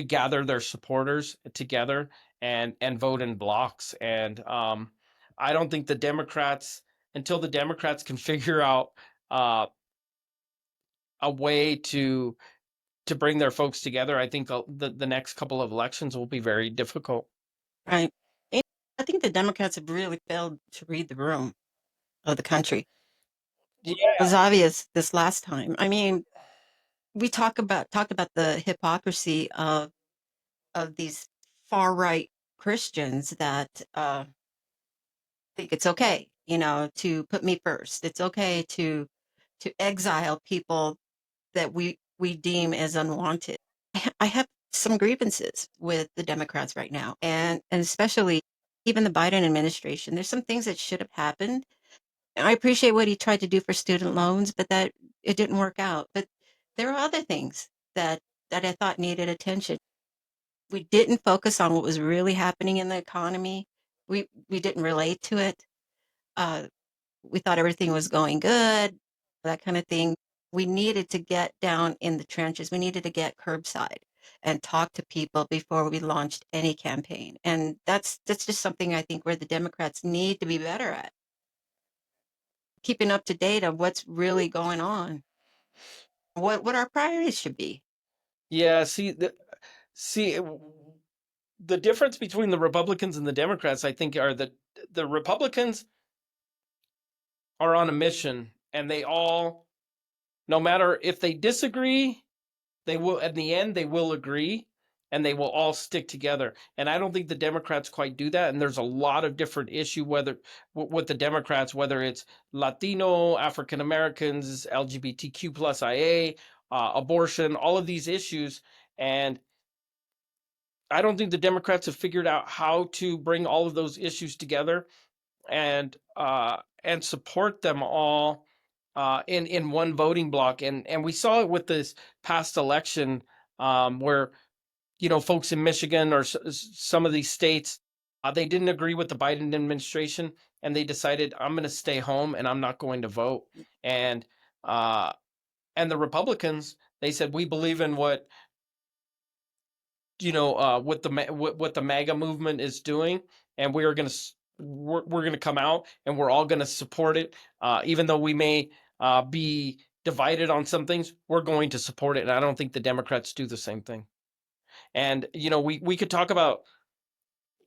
gather their supporters together and vote in blocks. And I don't think the Democrats until the Democrats can figure out uh, a way to bring their folks together. I think the next couple of elections will be very difficult. right. And I think the Democrats have really failed to read the room of the country. It Yeah. was obvious this last time. I mean, we talked about the hypocrisy of these far right Christians that think it's okay, to put me first. It's okay to exile people that we deem as unwanted. I have some grievances with the Democrats right now, and especially even the Biden administration. There's some things that should have happened. I appreciate what he tried to do for student loans, but that it didn't work out. But there are other things that I thought needed attention. We didn't focus on what was really happening in the economy. We didn't relate to it. Uh, we thought everything was going good, that kind of thing. We needed to get down in the trenches. We needed to get curbside and talk to people before we launched any campaign. And that's just something I think where the Democrats need to be better at, keeping up to date of what's really going on, what our priorities should be. Yeah. See the difference between the Republicans and the Democrats, I think, are that the Republicans are on a mission and they all, no matter if they disagree, they will, in the end, they will agree, and they will all stick together. And I don't think the Democrats quite do that. And there's a lot of different issue whether with the Democrats, whether it's Latino, African Americans, LGBTQ plus IA, abortion, all of these issues. And I don't think the Democrats have figured out how to bring all of those issues together and support them all in one voting block. And we saw it with this past election, where folks in Michigan or some of these states, they didn't agree with the Biden administration, and they decided, I'm going to stay home and I'm not going to vote. And uh, and the Republicans, they said, we believe in what the MAGA movement is doing, and we are going to we're going to come out and we're all going to support it, even though we may be divided on some things. We're going to support it, and I don't think the Democrats do the same thing. And we could talk about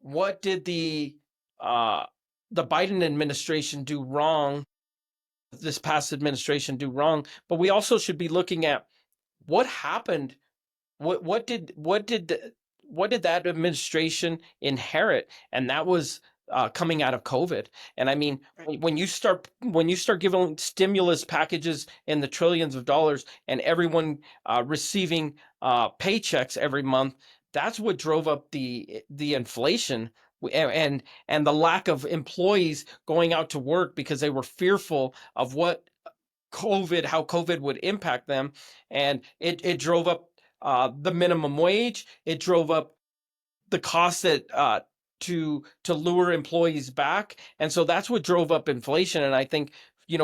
what did the Biden administration do wrong, this past administration do wrong, but we also should be looking at what happened. What did that administration inherit? And that was coming out of COVID. And I mean, Right. when you start giving stimulus packages in the trillions of dollars, and everyone receiving paychecks every month, that's what drove up the inflation. And the lack of employees going out to work because they were fearful of how COVID would impact them. And it drove up the minimum wage. It drove up the cost to lure employees back. And so that's what drove up inflation. And I think,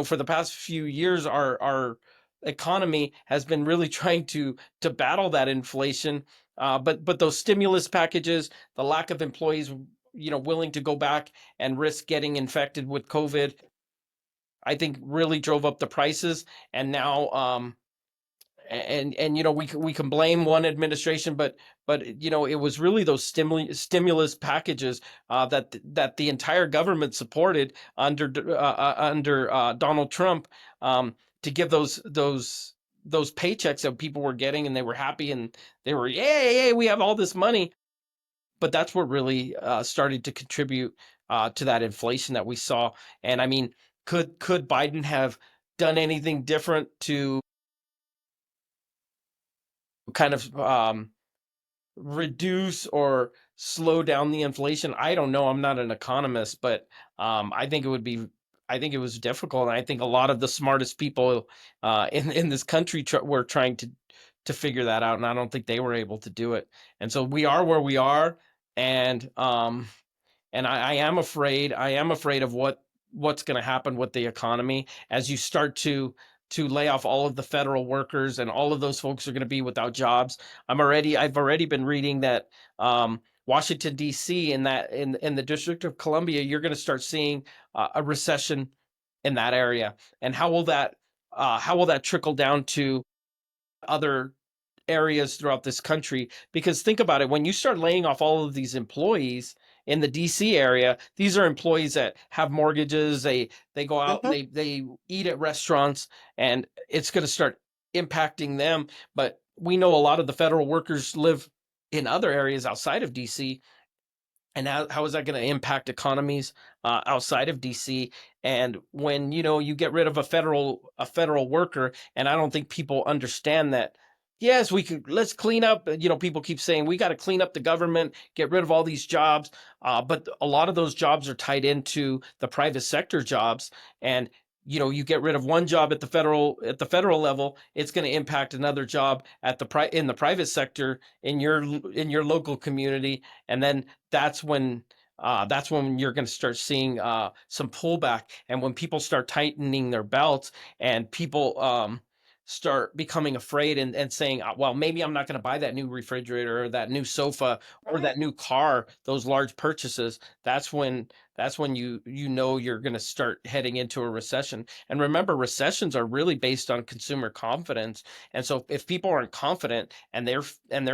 for the past few years, our economy has been really trying to battle that inflation. But those stimulus packages, the lack of employees, willing to go back and risk getting infected with COVID, I think really drove up the prices. And now, and we can blame one administration, but it was really those stimulus packages that the entire government supported under Donald Trump, to give those paychecks that people were getting, and they were happy, and they were, yay, we have all this money. But that's what really started to contribute to that inflation that we saw. And I mean, could Biden have done anything different to kind of reduce or slow down the inflation? I don't know. I'm not an economist, but I think it was difficult. And I think a lot of the smartest people in this country were trying to figure that out, and I don't think they were able to do it. And so we are where we are, and I am afraid. I am afraid of what's going to happen with the economy as you start to lay off all of the federal workers, and all of those folks are going to be without jobs. I've already been reading that Washington D.C. in the District of Columbia, you're going to start seeing a recession in that area. And how will that trickle down to other areas throughout this country? Because think about it, when you start laying off all of these employees in the DC area, these are employees that have mortgages, they go out, Mhm. they eat at restaurants, and it's going to start impacting them. But we know a lot of the federal workers live in other areas outside of DC, and how is that going to impact economies outside of DC? And when you get rid of a federal worker, and I don't think people understand that. Yes, let's clean up. People keep saying we got to clean up the government, get rid of all these jobs, but a lot of those jobs are tied into the private sector jobs. And you get rid of one job at the federal level, it's going to impact another job in the private sector in your local community. And then that's when you're going to start seeing some pullback. And when people start tightening their belts, and people start becoming afraid, and saying, well, maybe I'm not going to buy that new refrigerator or that new sofa or Right. that new car, those large purchases, that's when you're going to start heading into a recession. And remember, recessions are really based on consumer confidence. And so if people aren't confident, and they're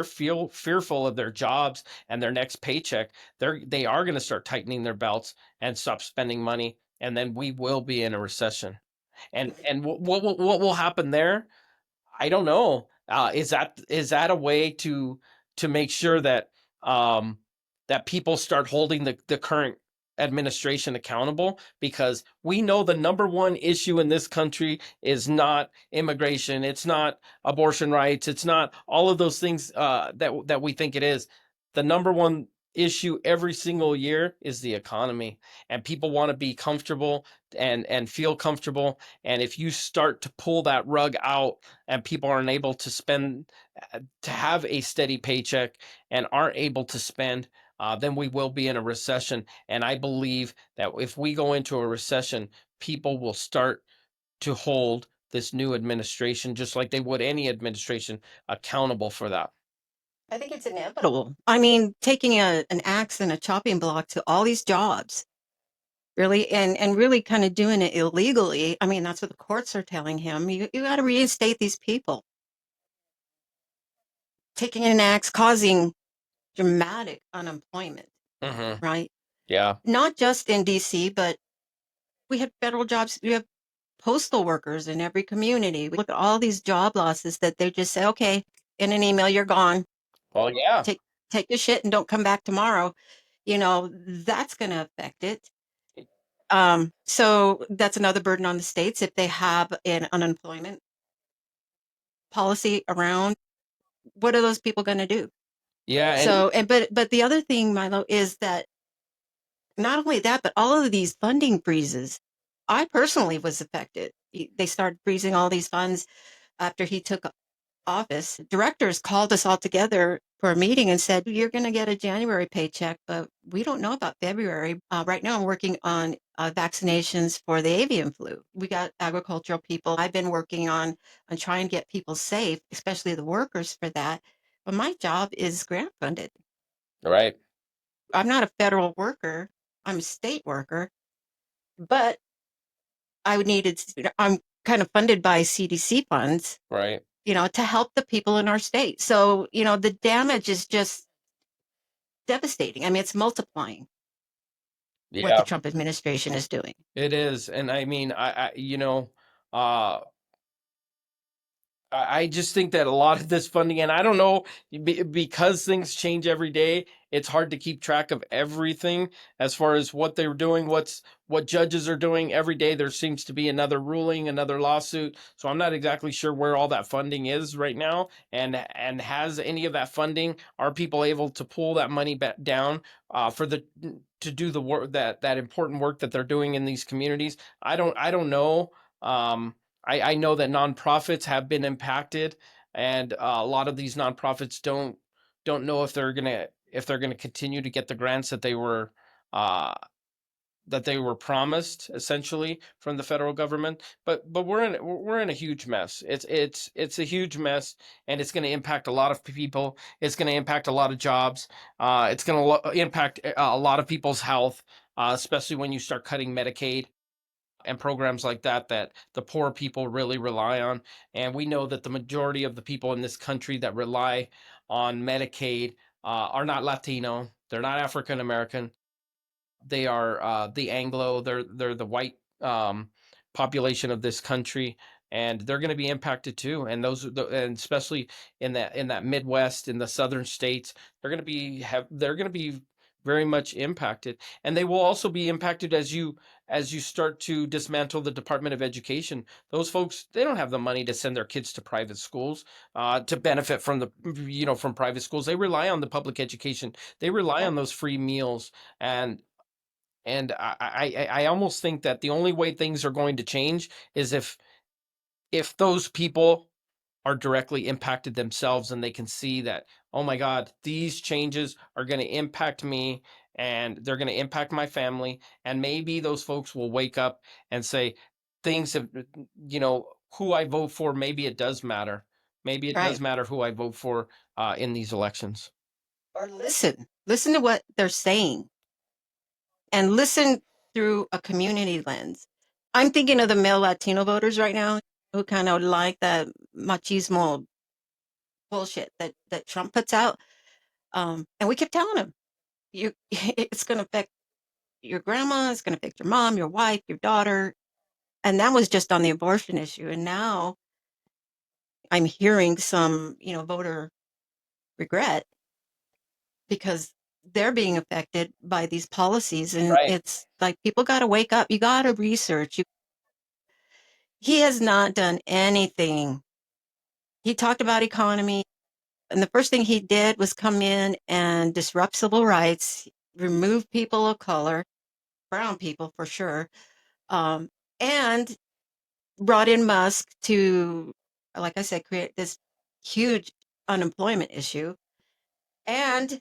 fearful of their jobs and their next paycheck, they are going to start tightening their belts and stop spending money, and then we will be in a recession. And what will happen there? I don't know. Is that a way to make sure that um, that people start holding the current administration accountable? Because we know the number one issue in this country is not immigration, it's not abortion rights, it's not all of those things that we think it is. The number one issue every single year is the economy, and people want to be comfortable and feel comfortable. And if you start to pull that rug out and people aren't able to spend, to have a steady paycheck and aren't able to spend, then we will be in a recession. And I believe that if we go into a recession, people will start to hold this new administration, just like they would any administration, accountable for that. I think it's inevitable. I mean, taking an axe and a chopping block to all these jobs, really, and really kind of doing it illegally. I mean, that's what the courts are telling him. You got to reinstate these people. Taking an axe, causing dramatic unemployment, Hmm. right? Yeah. Not just in DC, but we have federal jobs. We have postal workers in every community. We look at all these job losses that they just say, okay, in an email, you're gone. Well, yeah. Take take your shit and don't come back tomorrow. That's going to affect it. So that's another burden on the states if they have an unemployment policy around. What are those people going to do? Yeah. And So, and but the other thing, Milo, is that not only that, but all of these funding freezes. I personally was affected. They started freezing all these funds after he took office. Directors called us all together for a meeting and said, "You're going to get a January paycheck, but we don't know about February." Right now, I'm working on vaccinations for the avian flu. We got agricultural people. I've been working on trying to get people safe, especially the workers, for that. But my job is grant funded. right, I'm not a federal worker. I'm a state worker, but I'm kind of funded by CDC funds, right. to help the people in our state. So, the damage is just devastating. I mean, it's multiplying what the Yeah, Trump administration is doing. it is. And I mean, uh, I just think that a lot of this funding, and I don't know, because things change every day, it's hard to keep track of everything as far as what they're doing, what judges are doing. Every day there seems to be another ruling, another lawsuit. So I'm not exactly sure where all that funding is right now, and has any of that funding, are people able to pull that money back down for the to do the work, that important work that they're doing in these communities? I don't know. I know that nonprofits have been impacted, and a lot of these nonprofits don't know if they're gonna continue to get the grants uh, that they were promised, essentially, from the federal government. But we're in a huge mess. It's a huge mess, and it's going to impact a lot of people. It's going to impact a lot of jobs. It's going to impact a lot of people's health, especially when you start cutting Medicaid and programs like that the poor people really rely on. And we know that the majority of the people in this country that rely on Medicaid are not Latino. They're not African American. They are the Anglo. They're the white population of this country, and they're going to be impacted too. And and especially in that Midwest, in the southern states, they're going to be very much impacted. And they will also be impacted as you start to dismantle the Department of Education. Those folks, they don't have the money to send their kids to private schools to benefit from from private schools. They rely on the public education. They rely Yep. on those free meals. And I almost think that the only way things are going to change is if those people are directly impacted themselves, and they can see that, oh my God, these changes are going to impact me, and they're going to impact my family. And maybe those folks will wake up and say, things have, who I vote for, maybe it does matter. Maybe it does Right. matter who I vote for in these elections. Or listen to what they're saying, and listen through a community lens. I'm thinking of the male Latino voters right now who kind of like that machismo bullshit that Trump puts out. And we kept telling them, it's going to affect your grandma, it's going to affect your mom, your wife, your daughter. And that was just on the abortion issue. And now I'm hearing some, voter regret because they're being affected by these policies. And Right. it's like people got to wake up. You got to research. He has not done anything. He talked about economy, and the first thing he did was come in and disrupt civil rights, remove people of color, brown people for sure, um, and brought in Musk to, like I said, create this huge unemployment issue. And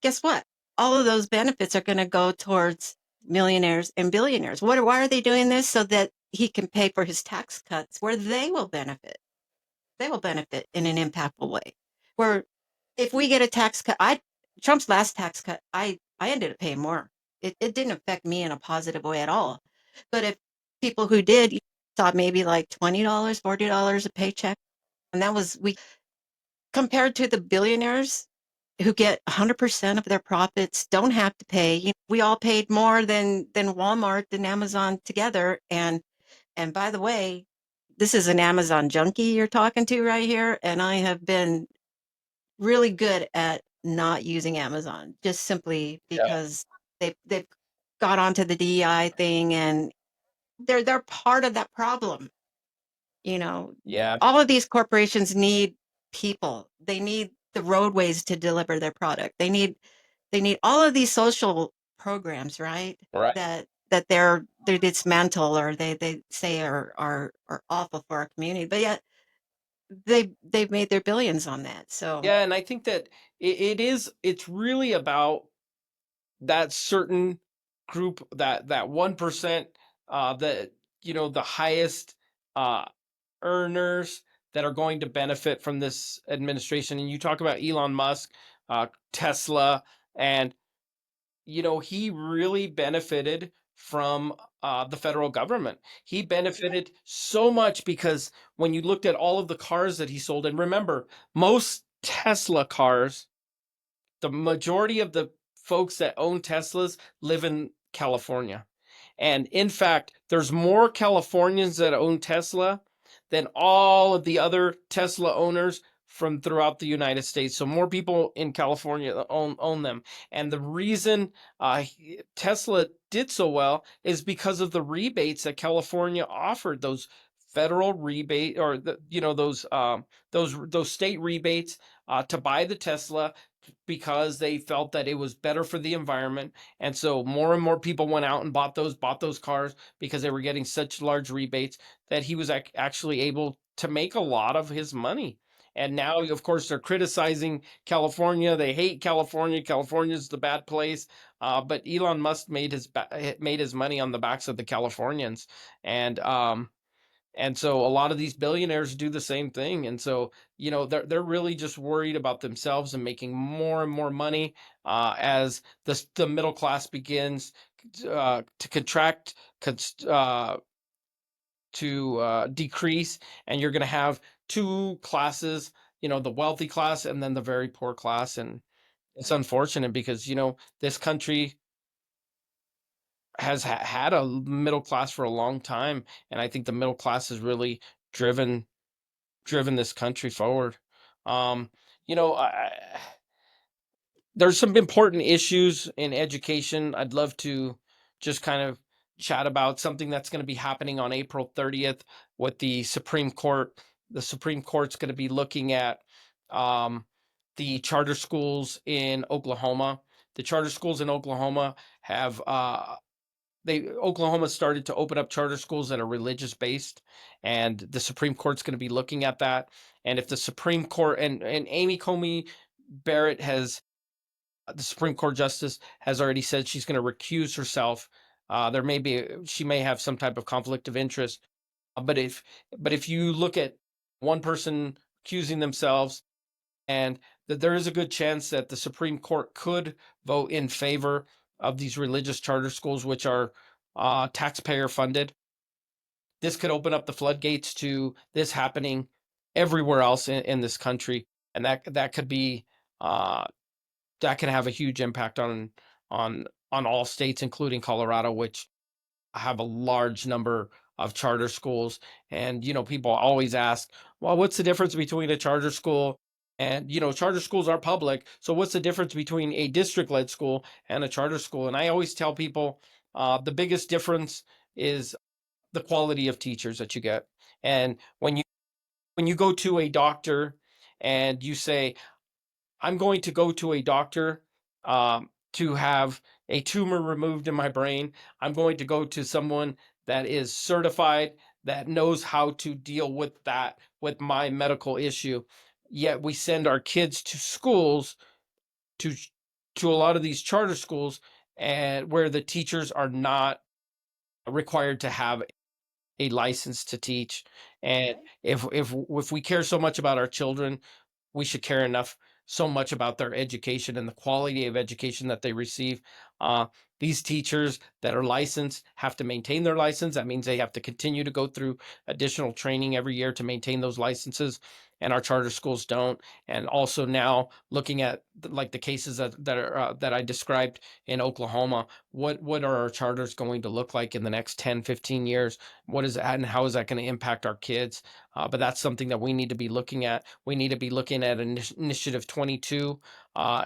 guess what? All of those benefits are going to go towards millionaires and billionaires. Why are they doing this? So that he can pay for his tax cuts where they will benefit. They will benefit in an impactful way. Where if we get a tax cut, Trump's last tax cut, I ended up paying more. It didn't affect me in a positive way at all. But if people who did thought maybe like $20, $40 a paycheck, and that was we compared to the billionaires who get 100% of their profits, don't have to pay. We all paid more than Walmart and Amazon together. And by the way, this is an Amazon junkie you're talking to right here, and I have been really good at not using Amazon just simply Yeah. because they've got onto the DEI thing, and they're part of that problem. You know, Yeah. all of these corporations need people. They need the roadways to deliver their product. They need all of these social programs, right? Right. That they dismantle or they say are awful for our community, but yet they've made their billions on that. So Yeah, and I think that it's really about that certain group, that 1%, that the highest uh earners that are going to benefit from this administration. And you talk about Elon Musk, Tesla, and he really benefited from the federal government. He benefited so much because when you looked at all of the cars that he sold, and remember, most Tesla cars, the majority of the folks that own Teslas live in California. And in fact, there's more Californians that own Tesla than all of the other Tesla owners from throughout the United States. So more people in California own them. And the reason Tesla did so well is because of the rebates that California offered, those federal rebate, or those state rebates to buy the Tesla, because they felt that it was better for the environment. And so more and more people went out and bought those cars because they were getting such large rebates that he was actually able to make a lot of his money. And now, of course, they're criticizing California. They hate California. California's the bad place. But Elon Musk made his money on the backs of the Californians. And so a lot of these billionaires do the same thing. And so, they're really just worried about themselves and making more and more money, as the middle class begins to contract, to decrease, and you're going to have two classes, the wealthy class and then the very poor class. And it's unfortunate because, this country has had a middle class for a long time, and I think the middle class has really driven this country forward. Um, there's some important issues in education. I'd love to just kind of chat about something that's going to be happening on April 30th with the Supreme Court. The Supreme Court's going to be looking at um, the charter schools in Oklahoma. The charter schools in Oklahoma have Oklahoma started to open up charter schools that are religious based, and the Supreme Court's going to be looking at that. And if the Supreme Court, and Amy Coney Barrett has, the Supreme Court justice, has already said she's going to recuse herself. She may have some type of conflict of interest. But if you look at one person accusing themselves, and that there is a good chance that the Supreme Court could vote in favor of these religious charter schools, which are taxpayer funded. This could open up the floodgates to this happening everywhere else in this country, and that could be uh, that could have a huge impact on all states, including Colorado, which have a large number of charter schools. And, people always ask, well, what's the difference between a charter school and, charter schools are public. So what's the difference between a district led school and a charter school? And I always tell people the biggest difference is the quality of teachers that you get. And when you go to a doctor and you say, I'm going to go to a doctor to have a tumor removed in my brain. I'm going to go to someone that is certified, that knows how to deal with that, with my medical issue. Yet we send our kids to schools, to to a lot of these charter schools, and where the teachers are not required to have a license to teach. And if we care so much about our children, we should care enough so much about their education and the quality of education that they receive. Uh, these teachers that are licensed have to maintain their license. That means they have to continue to go through additional training every year to maintain those licenses, and our charter schools don't. And also now looking at like the cases that I described in Oklahoma, what are our charters going to look like in the next 10, 15 years? What is that, and how is that going to impact our kids? But that's something that we need to be looking at. We need to be looking at Initiative 22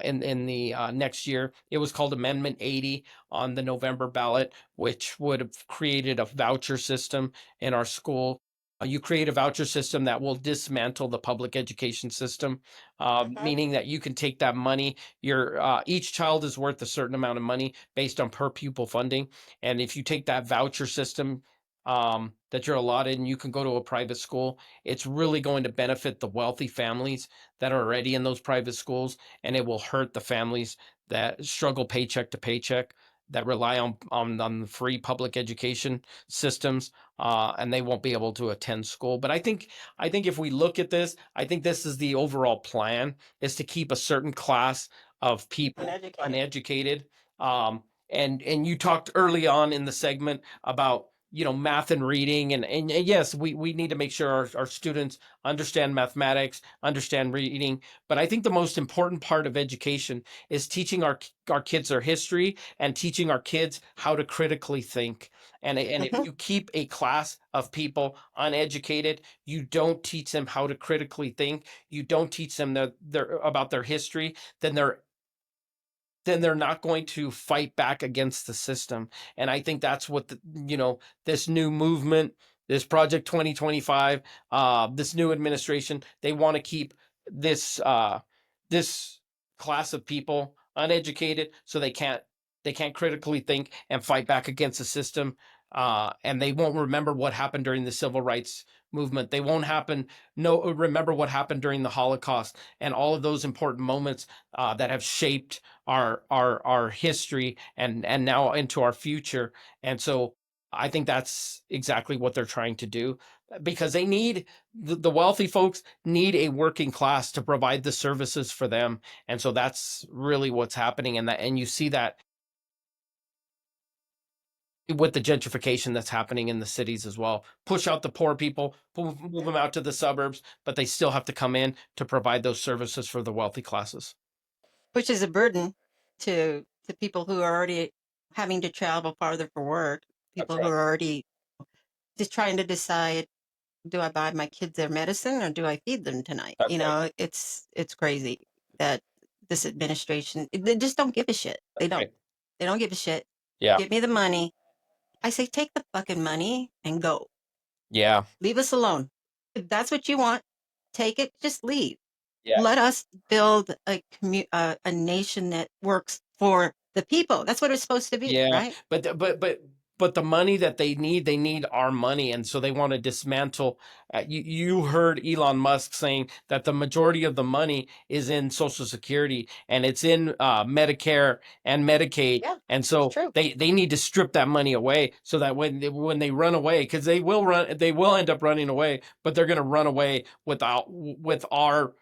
in the next year. It was called Amendment 80 on the November ballot, which would have created a voucher system in our school. You create a voucher system that will dismantle the public education system, Mhm. meaning that you can take that money. Each child is worth a certain amount of money based on per pupil funding, and if you take that voucher system that you're allotted and you can go to a private school, it's really going to benefit the wealthy families that are already in those private schools, and it will hurt the families that struggle paycheck to paycheck, that rely on free public education systems, and they won't be able to attend school. But I think if we look at this, I think this is the overall plan, is to keep a certain class of people Uneducated. uneducated. And you talked early on in the segment about math and reading, and yes, we need to make sure our students understand mathematics, understand reading. But I think the most important part of education is teaching our kids their history, and teaching our kids how to critically think. And if Mhm. you keep a class of people uneducated, you don't teach them how to critically think, you don't teach them about their history, then they're not going to fight back against the system. And I think that's what this new movement, this Project 2025, this new administration, they want to keep this class of people uneducated, so they can't critically think and fight back against the system. And they won't remember what happened during the civil rights movement. They won't remember what happened during the Holocaust and all of those important moments that have shaped our history and now into our future. And so I think that's exactly what they're trying to do, because the wealthy folks need a working class to provide the services for them. And so that's really what's happening. And you see that with the gentrification that's happening in the cities as well. Push out the poor people, move them out to the suburbs, but they still have to come in to provide those services for the wealthy classes. Which is a burden to people who are already having to travel farther for work, That's people who right. are already just trying to decide, do I buy my kids their medicine or do I feed them tonight? That's right. It's crazy that this administration, they just don't give a shit. They That's don't. right. They don't give a shit. Yeah. Give me the money. I say, take the fucking money and go. Yeah. Leave us alone. If that's what you want, take it, just leave. Yeah. Let us build a nation that works for the people. That's what it's supposed to be, Yeah, right? but the money that they need our money, and so they want to dismantle. You heard Elon Musk saying that the majority of the money is in Social Security, and it's in Medicare and Medicaid, Yeah, and it's so true. they need to strip that money away, so that when they run away, because they will end up running away, but they're going to run away with our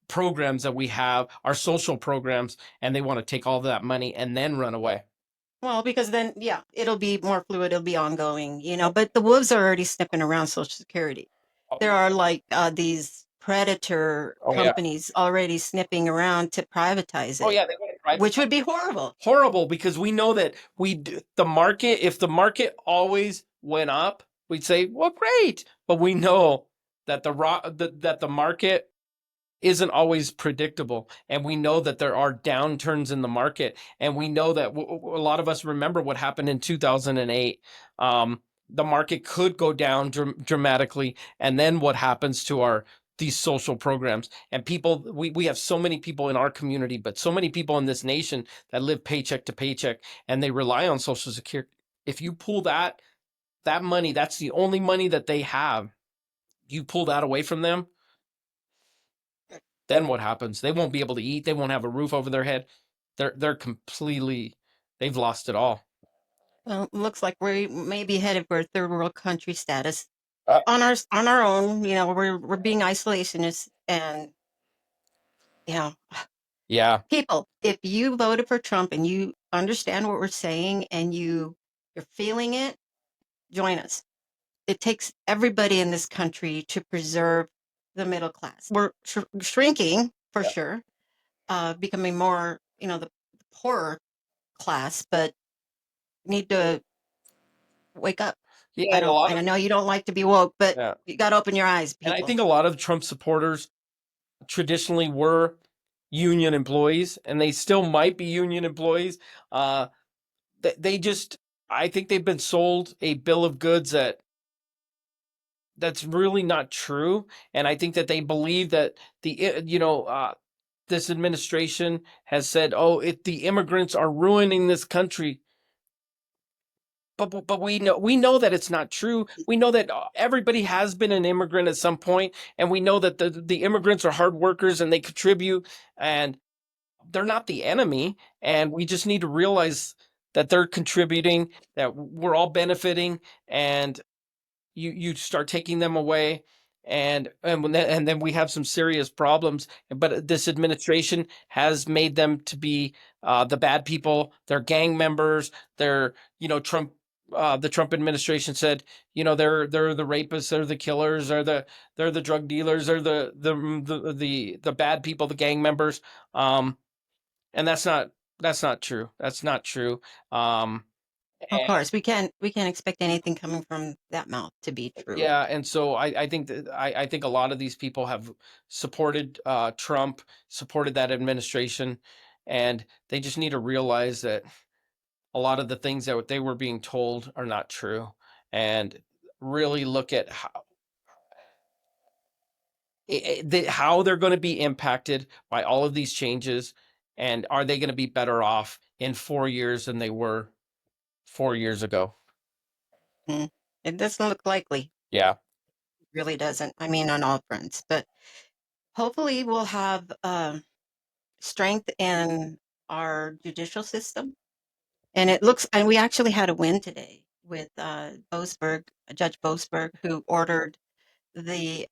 programs that we have, our social programs, and they want to take all that money and then run away. Well, because then, yeah, it'll be more fluid. It'll be ongoing. But the wolves are already sniffing around Social Security. Oh, There are like these predator oh yeah. companies already sniffing around to privatize Oh it, yeah, they want to which privatize. would be horrible. Horrible, because we know that the market, if the market always went up, we'd say, well, great. But we know that that the market isn't always predictable, and we know that there are downturns in the market, and we know that a lot of us remember what happened in 2008. The market could go down dramatically, and then what happens to our these social programs and people. We have so many people in our community, but so many people in this nation that live paycheck to paycheck, and they rely on social security. If you pull that money, that's the only money that they have. You pull that away from them, then what happens? They won't be able to eat. They won't have a roof over their head. They're completely, they've lost it all. Well, looks like we may be headed for a third world country status Uh, on our own. You know, we're being isolationists, and you know, yeah, people, if you voted for Trump and you understand what we're saying and you're feeling it, join us. It takes everybody in this country to preserve the middle class. We're shrinking for yeah, sure, becoming more, the poorer class, but need to wake up. yeah, and a lot I of know you don't like to be woke, but yeah, you got to open your eyes, and I people. think a lot of Trump supporters traditionally were union employees, and they still might be union employees. Uh, they just, I think they've been sold a bill of goods that's really not true, and I think that they believe that this administration has said, "Oh, if the immigrants are ruining this country," but we know that it's not true. We know that everybody has been an immigrant at some point, and we know that the immigrants are hard workers and they contribute, and they're not the enemy. And we just need to realize that they're contributing, that we're all benefiting, and you start taking them away, and then we have some serious problems. But this administration has made them to be the bad people. They're gang members. They're, Trump. The Trump administration said, they're the rapists, they're the killers, they're the drug dealers, they're the bad people, the gang members. Um, and that's not true. That's not true. Um, Of course, we can't expect anything coming from that mouth to be true. Yeah, and so I think that I think a lot of these people have supported Trump, supported that administration, and they just need to realize that a lot of the things that they were being told are not true, and really look at how they're going to be impacted by all of these changes, and are they going to be better off in 4 years than they were 4 years ago? Mm. It doesn't look likely. Yeah. It really doesn't. I mean, on all fronts. But hopefully, we'll have strength in our judicial system. And we actually had a win today with Judge Boasberg, who ordered the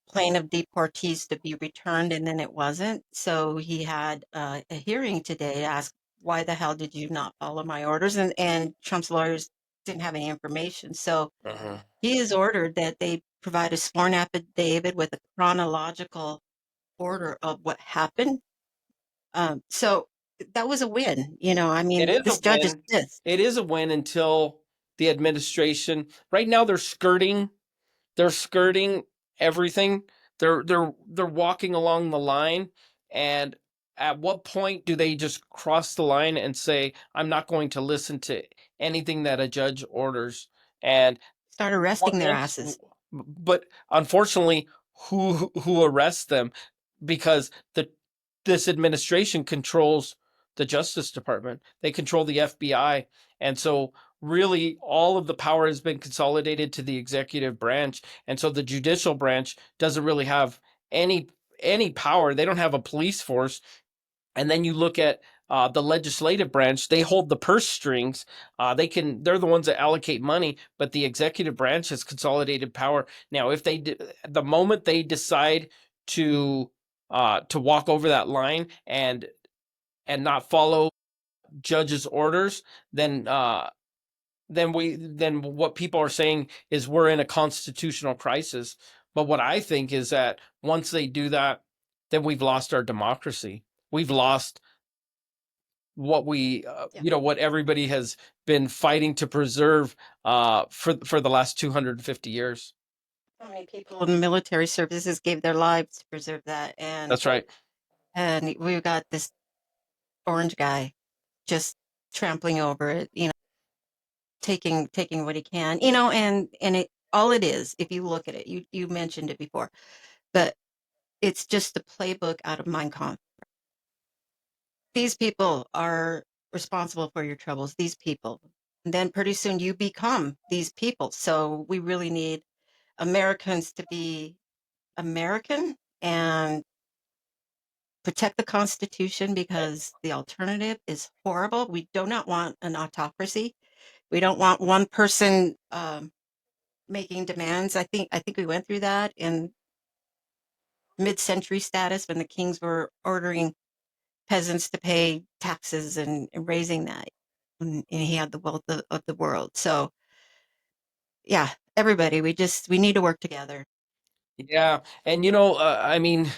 plane of deportees to be returned, and then it wasn't. So he had a hearing today to ask, why the hell did you not follow my orders? And Trump's lawyers didn't have any information. So Hmm. he has ordered that they provide a sworn affidavit with a chronological order of what happened. So that was a win. I It mean, is a this judge is win. pissed. It is a win until the administration. Right now, they're skirting. They're skirting everything. They're walking along the line. And at what point do they just cross the line and say, "I'm not going to listen to anything that a judge orders"? And Start what arresting their makes, asses. but unfortunately, who arrests them? Because this administration controls the Justice Department. They control the FBI, and so really all of the power has been consolidated to the executive branch, and so the judicial branch doesn't really have any any power. They don't have a police force. And then you look at the legislative branch; they hold the purse strings. They're the ones that allocate money, but the executive branch has consolidated power. Now, if the moment they decide to walk over that line and not follow judges' orders, then what people are saying is we're in a constitutional crisis. But what I think is that once they do that, then we've lost our democracy. We've lost what we Yeah. what everybody has been fighting to preserve for the last 250 years. So many people in the military services gave their lives to preserve that, That's right. and we've got this orange guy just trampling over it, taking what he can, and it all it is, if you look at it, you mentioned it before, but it's just the playbook out of Mein Kampf. These people are responsible for your troubles, these people. And then pretty soon you become these people. So we really need Americans to be American and protect the Constitution because the alternative is horrible. We do not want an autocracy. We don't want one person making demands. I think we went through that in mid-century status when the kings were ordering peasants to pay taxes and raising that. And he had the wealth of the world. So yeah, everybody, we need to work together. Yeah, and I mean,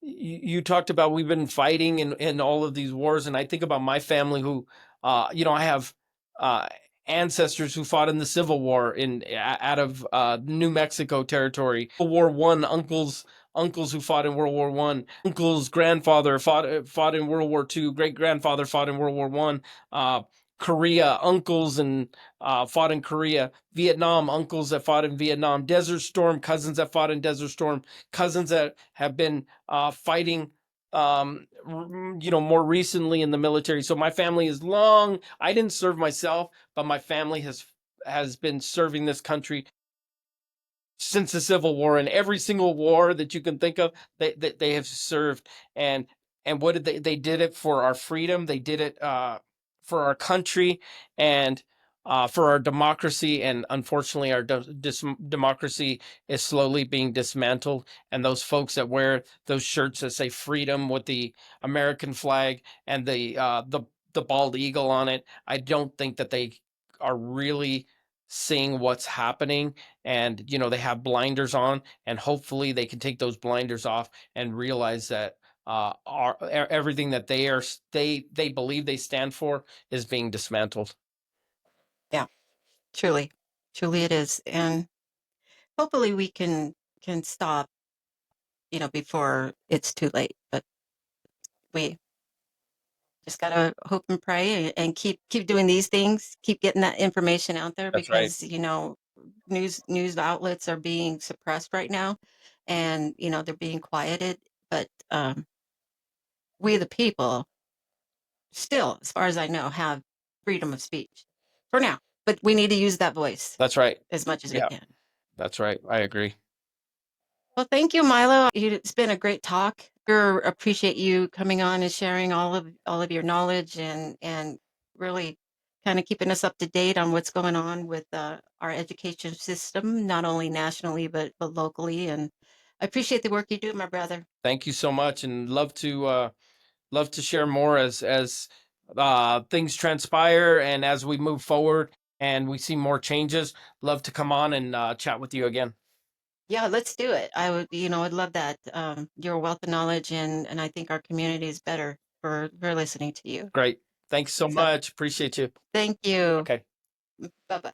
you talked about we've been fighting in all of these wars, and I think about my family who, I have uh, ancestors who fought in the Civil War out of New Mexico territory. World War One, uncles who fought in World War One, uncle's grandfather fought in World War Two, great grandfather fought in World War One. Korea, uncles and fought in Korea, Vietnam, uncles that fought in Vietnam, Desert Storm, cousins that fought in Desert Storm, cousins that have been fighting more recently in the military. So my family is long. I didn't serve myself, but my family has been serving this country since the Civil War, and every single war that you can think of, they have served. And what did they did it for our freedom. They did it for our country and for our democracy. And unfortunately, our democracy is slowly being dismantled. And those folks that wear those shirts that say freedom with the American flag and the bald eagle on it, I don't think that they are really seeing what's happening. And they have blinders on, and hopefully they can take those blinders off and realize that everything that they believe they stand for is being dismantled. Yeah, truly, truly it is, and hopefully we can stop, before it's too late. But we just gotta hope and pray and keep doing these things, keep getting that information out there That's right. because news outlets are being suppressed right now, and they're being quieted. But we the people still, as far as I know, have freedom of speech for now. But we need to use that voice That's right. as much as we Yeah, can. that's right. I agree. Well, thank you, Milo. It's been a great talk. Appreciate you coming on and sharing all of your knowledge and really kind of keeping us up to date on what's going on with our education system, not only nationally but locally. And I appreciate the work you do, my brother. Thank you so much, and love to share more as things transpire and as we move forward and we see more changes. Love to come on and chat with you again. Yeah, let's do it. I'd love that. Your wealth of knowledge and I think our community is better for listening to you. Great. Thanks so So much. Appreciate you. thank you. Okay. Bye bye.